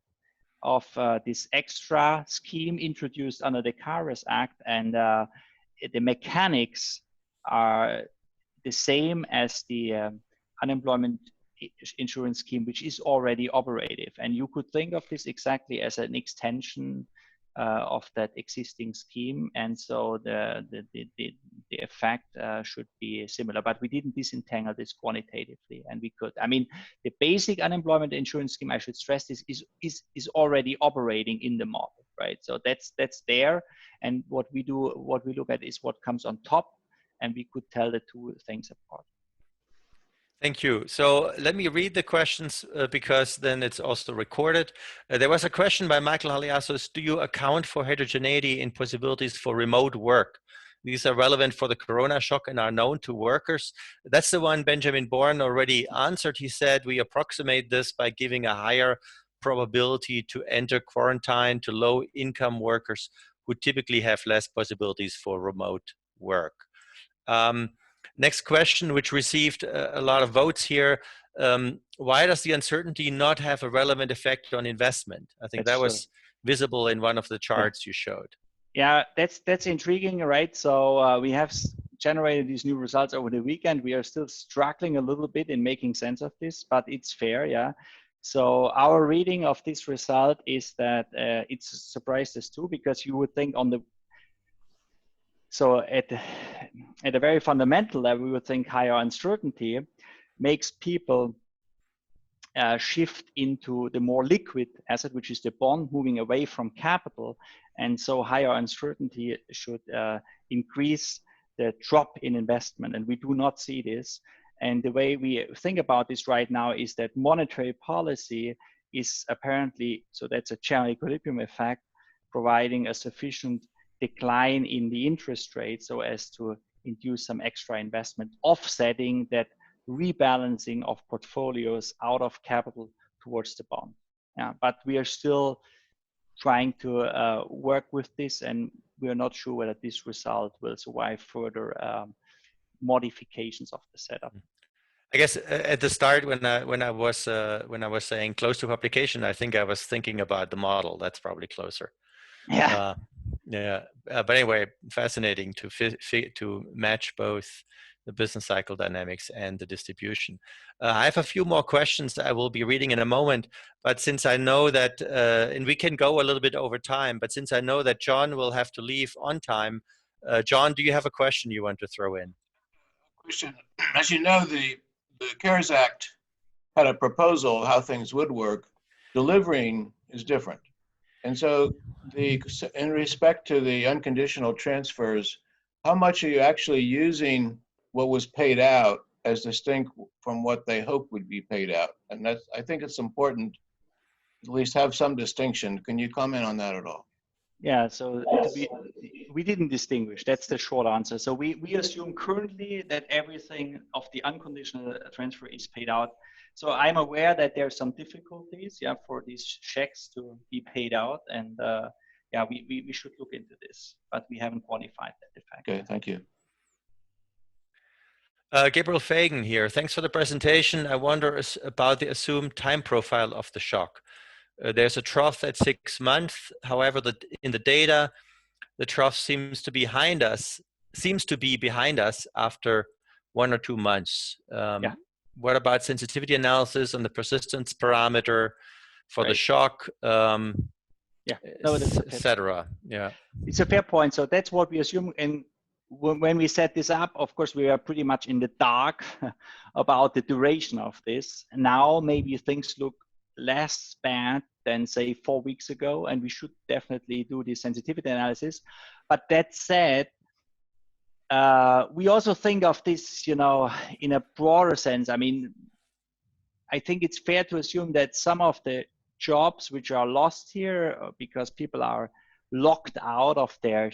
of this extra scheme introduced under the CARES Act, and the mechanics are the same as the unemployment insurance scheme, which is already operative. And you could think of this exactly as an extension of that existing scheme. And so the effect should be similar, but we didn't disentangle this quantitatively, and we could. I mean, the basic unemployment insurance scheme, I should stress this, is already operating in the model, right? So that's there. And what we look at is what comes on top, and we could tell the two things apart. Thank you. So let me read the questions because then it's also recorded. There was a question by Michael Haliassos. Do you account for heterogeneity in possibilities for remote work? These are relevant for the corona shock and are known to workers. That's the one Benjamin Born already answered. He said we approximate this by giving a higher probability to enter quarantine to low income workers who typically have less possibilities for remote work. Next question, which received a lot of votes here. Why does the uncertainty not have a relevant effect on investment? I think that was visible in one of the charts you showed. Yeah, that's intriguing, right? So we have generated these new results over the weekend. We are still struggling a little bit in making sense of this, but it's fair, yeah. So our reading of this result is that it's surprised us too, because you would think so at a very fundamental level, we would think higher uncertainty makes people shift into the more liquid asset, which is the bond, moving away from capital. And so higher uncertainty should increase the drop in investment. And we do not see this. And the way we think about this right now is that monetary policy is apparently, so that's a channel equilibrium effect, providing a sufficient decline in the interest rate so as to induce some extra investment, offsetting that rebalancing of portfolios out of capital towards the bond. Yeah, but we are still trying to work with this, and we are not sure whether this result will survive further modifications of the setup. I guess at the start, when I was saying close to publication, I think I was thinking about the model. That's probably closer. Yeah. But anyway, fascinating to match both the business cycle dynamics and the distribution. I have a few more questions that I will be reading in a moment, but since I know that, and we can go a little bit over time, but since I know that John will have to leave on time, John, do you have a question you want to throw in? Question. As you know, the CARES Act had a proposal how things would work. Delivering is different. And so in respect to the unconditional transfers, how much are you actually using what was paid out as distinct from what they hoped would be paid out? And that's, I think it's important to at least have some distinction. Can you comment on that at all? Yeah, so we didn't distinguish. That's the short answer. So we assume currently that everything of the unconditional transfer is paid out. So I'm aware that there are some difficulties, yeah, for these checks to be paid out, and yeah, we should look into this, but we haven't quantified that effect. Okay, thank you. Gabriel Fagan here. Thanks for the presentation. I wonder about the assumed time profile of the shock. There's a trough at 6 months. However, in the data, the trough seems to be behind us after 1 or 2 months. Yeah. What about sensitivity analysis on the persistence parameter for the shock, yeah, no, etc.? Yeah, it's a fair point. So that's what we assume. And when we set this up, of course, we are pretty much in the dark about the duration of this. Now, maybe things look less bad than, say, 4 weeks ago, and we should definitely do the sensitivity analysis. But that said, we also think of this, you know, in a broader sense. I mean, I think it's fair to assume that some of the jobs which are lost here because people are locked out of their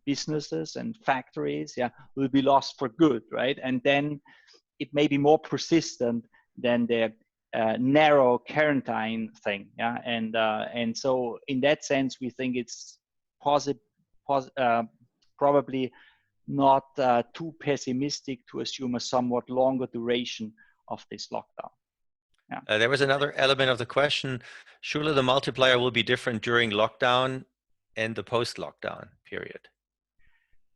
businesses and factories, yeah, will be lost for good, right? And then it may be more persistent than the narrow quarantine thing, yeah. And so in that sense, we think it's probably not too pessimistic to assume a somewhat longer duration of this lockdown. Yeah. There was another element of the question. Surely the multiplier will be different during lockdown and the post-lockdown period.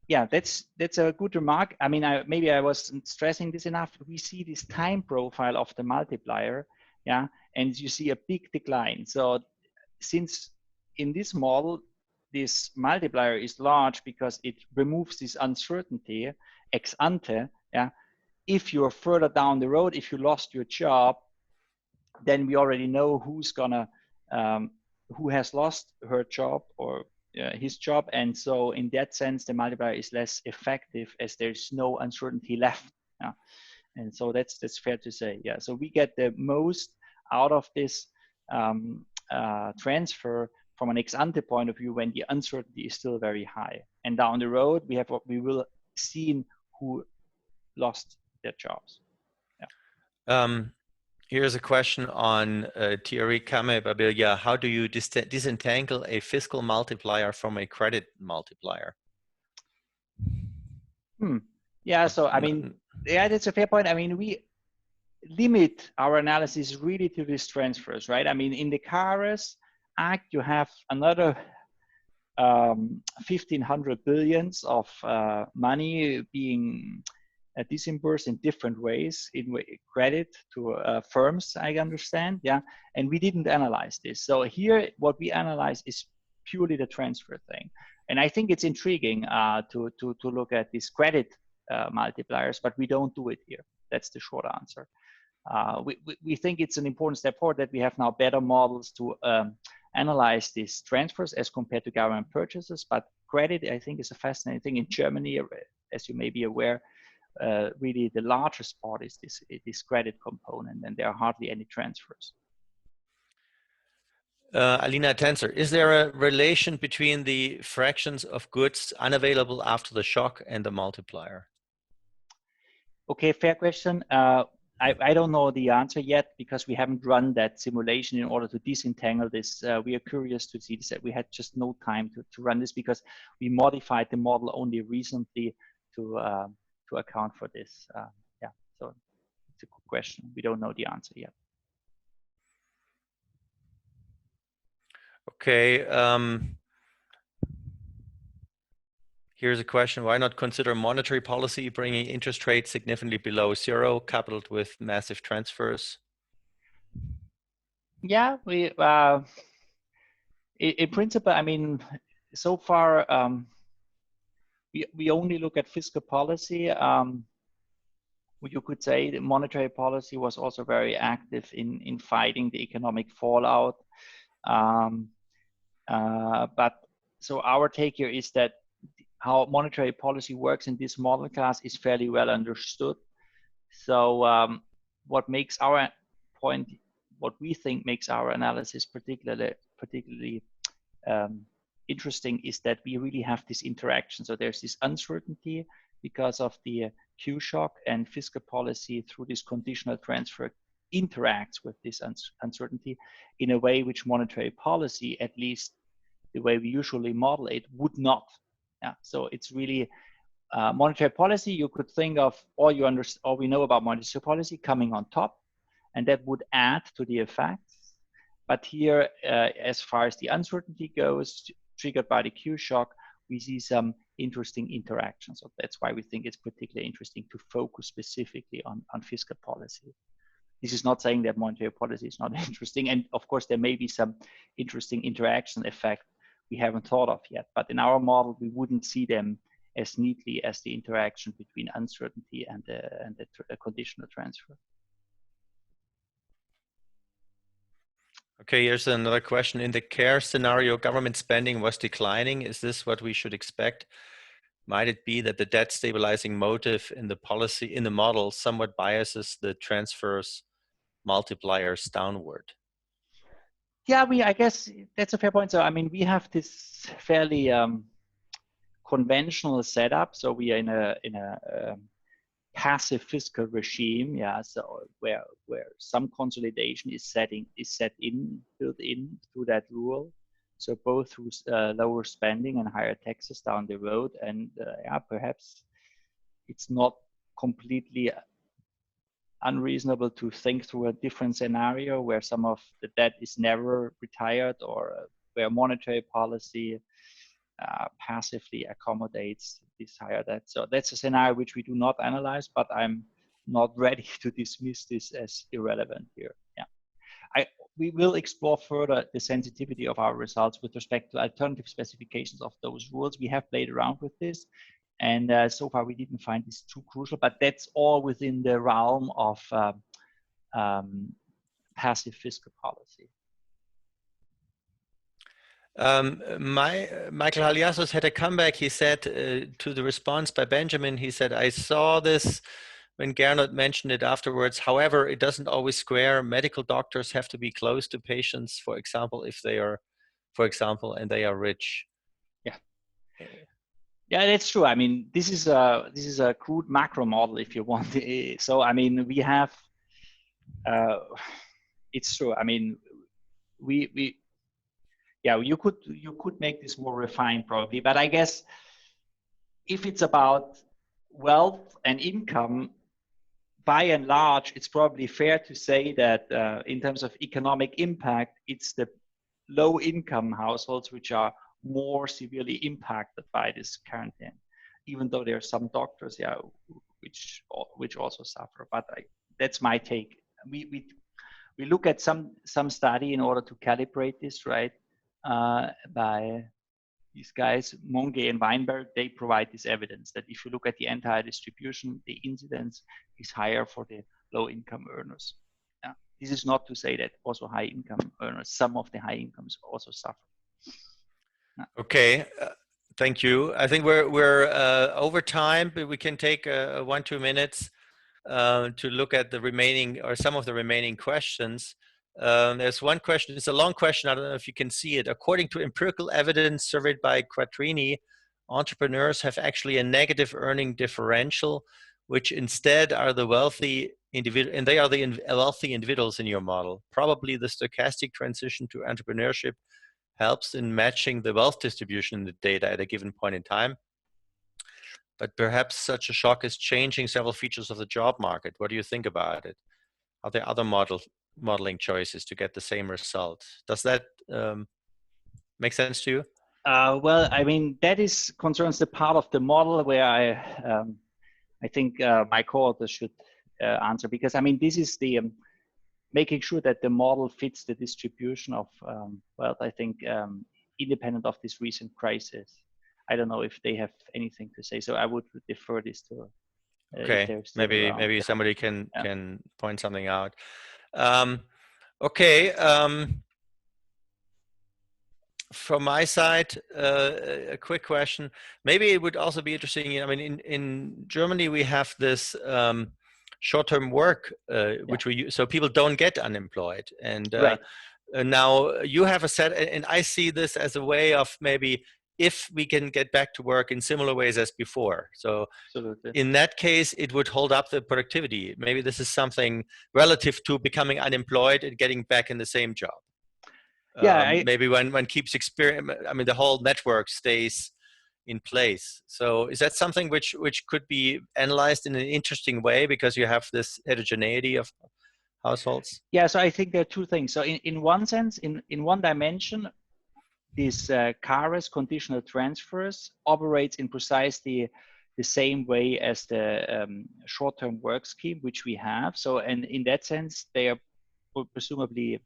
Yeah, that's a good remark. I mean, maybe I wasn't stressing this enough. We see this time profile of the multiplier, yeah, and you see a big decline. So since in this model, this multiplier is large because it removes this uncertainty ex ante, yeah. If you're further down the road, if you lost your job, then we already know who's gonna, who has lost her job or his job, and so in that sense the multiplier is less effective as there's no uncertainty left. Yeah. And so that's fair to say. Yeah, so we get the most out of this transfer from an ex ante point of view when the uncertainty is still very high, and down the road we will see who lost their jobs. Yeah. Here's a question on Thierry Kamebabilia. How do you disentangle a fiscal multiplier from a credit multiplier? Yeah, so I mean, yeah, that's a fair point. I mean, we limit our analysis really to these transfers, right? I mean, in the CARES Act, you have another 1,500 billions of money being disbursed in different ways, in credit to firms, I understand, yeah, and we didn't analyze this. So here, what we analyze is purely the transfer thing, and I think it's intriguing to look at these credit multipliers, but we don't do it here. That's the short answer. we think it's an important step forward that we have now better models to analyze these transfers as compared to government purchases. But credit, I think, is a fascinating thing. In Germany, as you may be aware, really the largest part is this credit component, and there are hardly any transfers. Alina Tenzer, is there a relation between the fractions of goods unavailable after the shock and the multiplier? Okay, fair question. I don't know the answer yet because we haven't run that simulation in order to disentangle this. We are curious to see this. We had just no time to run this because we modified the model only recently to account for this. Yeah, so it's a good question. We don't know the answer yet. Okay. Here's a question. Why not consider monetary policy bringing interest rates significantly below zero, coupled with massive transfers? Yeah, we in principle, I mean, so far we only look at fiscal policy. You could say the monetary policy was also very active in fighting the economic fallout. But so our take here is that how monetary policy works in this model class is fairly well understood. So what makes our point, what we think makes our analysis particularly interesting is that we really have this interaction. So there's this uncertainty because of the Q shock, and fiscal policy through this conditional transfer interacts with this uncertainty in a way which monetary policy, at least the way we usually model it, would not. Yeah, so it's really monetary policy. You could think of all we know about monetary policy coming on top, and that would add to the effects. But here, as far as the uncertainty goes, triggered by the Q shock, we see some interesting interactions. So that's why we think it's particularly interesting to focus specifically on fiscal policy. This is not saying that monetary policy is not interesting, and of course there may be some interesting interaction effect we haven't thought of yet. But in our model, we wouldn't see them as neatly as the interaction between uncertainty and the conditional transfer. Okay, here's another question. In the CARE scenario, government spending was declining. Is this what we should expect? Might it be that the debt stabilizing motive in the policy, in the model, somewhat biases the transfers multipliers downward? Yeah, I guess that's a fair point. So, I mean, we have this fairly conventional setup. So we are in a passive fiscal regime, yeah. So where some consolidation is built in through that rule. So both through lower spending and higher taxes down the road, and yeah, perhaps it's not completely unreasonable to think through a different scenario where some of the debt is never retired, or where monetary policy passively accommodates this higher debt. So that's a scenario which we do not analyze, but I'm not ready to dismiss this as irrelevant here. Yeah, we will explore further the sensitivity of our results with respect to alternative specifications of those rules. We have played around with this, and so far we didn't find this too crucial, but that's all within the realm of passive fiscal policy. Michael Haliassos had a comeback. He said to the response by Benjamin, he said, I saw this when Gernot mentioned it afterwards. However, it doesn't always square. Medical doctors have to be close to patients, for example, if they are, and they are rich. Yeah. Yeah, that's true. I mean, this is a crude macro model, if you want. So, I mean, we have, it's true. I mean, yeah, you could make this more refined probably, but I guess if it's about wealth and income, by and large, it's probably fair to say that in terms of economic impact, it's the low income households which are more severely impacted by this quarantine, even though there are some doctors, yeah, which also suffer. But that's my take. We look at some study in order to calibrate this, right? By these guys, Monge and Weinberg, they provide this evidence that if you look at the entire distribution, the incidence is higher for the low-income earners. Yeah. This is not to say that also high-income earners, some of the high incomes also suffer. Yeah. Okay, thank you. I think we're over time, but we can take 1-2 minutes to look at the remaining or some of the remaining questions. There's one question, it's a long question, I don't know if you can see it. According to empirical evidence surveyed by Quattrini, entrepreneurs have actually a negative earning differential, which instead are the wealthy individual, and they are the wealthy individuals in your model. Probably the stochastic transition to entrepreneurship helps in matching the wealth distribution in the data at a given point in time. But perhaps such a shock is changing several features of the job market. What do you think about it? Are there other modeling choices to get the same result? Does that make sense to you? Well, I mean, that concerns the part of the model where I think my co-author should answer, because I mean, this is the making sure that the model fits the distribution of wealth, I think, independent of this recent crisis. I don't know if they have anything to say, so I would defer this to. Okay, maybe around. somebody can point something out. Okay. From my side, a quick question. Maybe it would also be interesting. I mean, in Germany we have this short-term work, which we use, so people don't get unemployed. And right. Now you have a set, and I see this as a way of maybe if we can get back to work in similar ways as before. So Absolutely. In that case, it would hold up the productivity. Maybe this is something relative to becoming unemployed and getting back in the same job. Yeah, maybe one keeps experiment. I mean, the whole network stays in place. So is that something which could be analyzed in an interesting way because you have this heterogeneity of households? Yeah, so I think there are two things. So in one sense, in one dimension, this CARES conditional transfers operates in precisely the same way as the short-term work scheme, which we have. So, and in that sense, they are presumably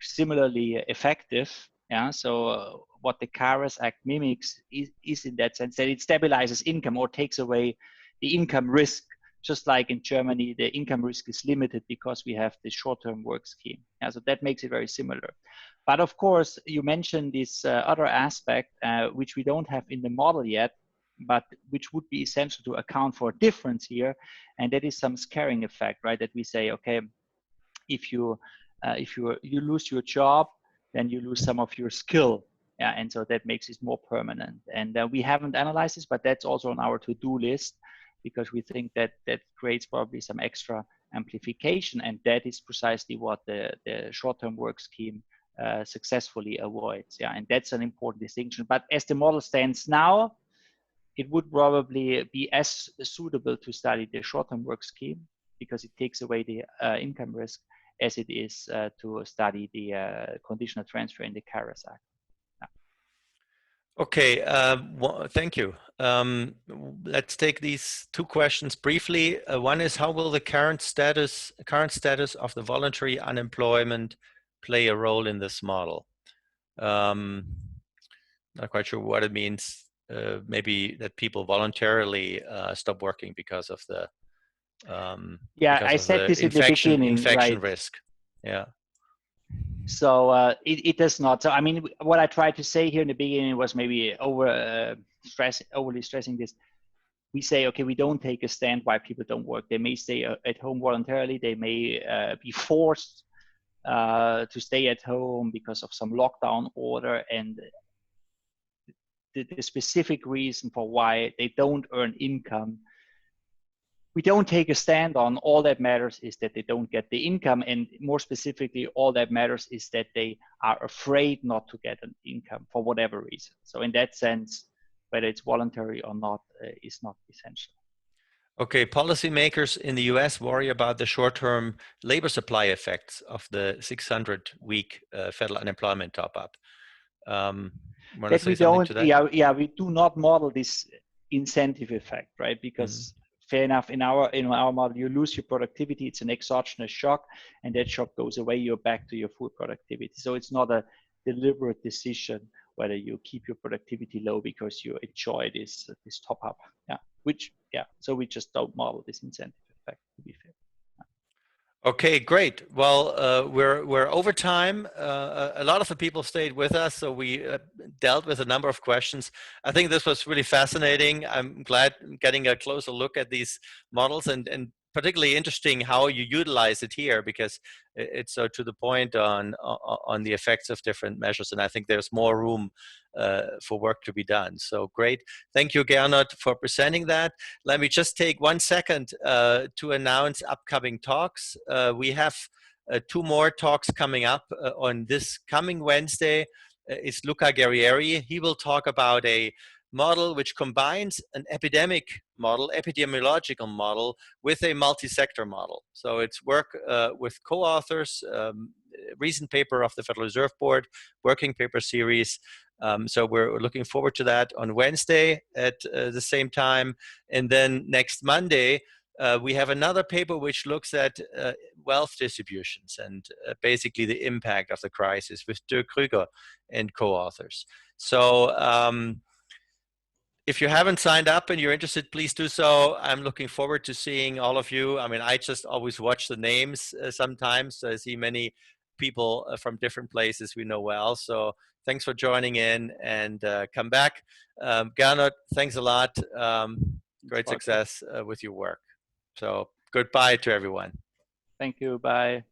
similarly effective. Yeah. So what the CARES Act mimics is in that sense that it stabilizes income or takes away the income risk. Just like in Germany, the income risk is limited because we have the short-term work scheme. Yeah, so that makes it very similar. But of course, you mentioned this other aspect, which we don't have in the model yet, but which would be essential to account for a difference here. And that is some scaring effect, right? That we say, okay, if you lose your job, then you lose some of your skill. Yeah, and so that makes it more permanent. And we haven't analyzed this, but that's also on our to-do list, because we think that creates probably some extra amplification, and that is precisely what the short-term work scheme successfully avoids. Yeah, and that's an important distinction. But as the model stands now, it would probably be as suitable to study the short-term work scheme because it takes away the income risk as it is to study the conditional transfer in the CARES Act. Okay, thank you. Let's take these two questions briefly. One is, how will the current status of the voluntary unemployment play a role in this model? Not quite sure what it means. Maybe that people voluntarily stop working because of the I said this in the beginning, infection right? risk. Yeah. So it does not. So I mean, what I tried to say here in the beginning was maybe overly stressing this. We say, okay, we don't take a stand why people don't work. They may stay at home voluntarily. They may be forced to stay at home because of some lockdown order, and the specific reason for why they don't earn income, we don't take a stand on. All that matters is that they don't get the income, and more specifically, all that matters is that they are afraid not to get an income for whatever reason. So in that sense, whether it's voluntary or not is not essential. Okay, policymakers in the US worry about the short-term labor supply effects of the 600-week federal unemployment top-up. That we don't, we do not model this incentive effect, right? Because fair enough, in our model, you lose your productivity. It's an exogenous shock, and that shock goes away. You're back to your full productivity. So it's not a deliberate decision whether you keep your productivity low because you enjoy this top up. Yeah, so we just don't model this incentive effect, to be fair. Okay, great. Well, we're over time. A lot of the people stayed with us, so we dealt with a number of questions. I think this was really fascinating. I'm glad getting a closer look at these models, and particularly interesting how you utilize it here, because it's so to the point on the effects of different measures. And I think there's more room for work to be done. So great. Thank you, Gernot, for presenting that. Let me just take 1 second to announce upcoming talks. We have 2 more talks coming up on this coming Wednesday. It's Luca Guerrieri. He will talk about a model which combines an epidemiological model with a multi-sector model. So it's work with co-authors, recent paper of the Federal Reserve Board, working paper series. So we're looking forward to that on Wednesday at the same time. And then next Monday, we have another paper which looks at wealth distributions and basically the impact of the crisis with Dirk Krüger and co-authors. So if you haven't signed up and you're interested, please do so. I'm looking forward to seeing all of you. I mean, I just always watch the names sometimes. So I see many people from different places we know well. So thanks for joining in, and come back. Gernot, thanks a lot. Great success with your work. So goodbye to everyone. Thank you. Bye.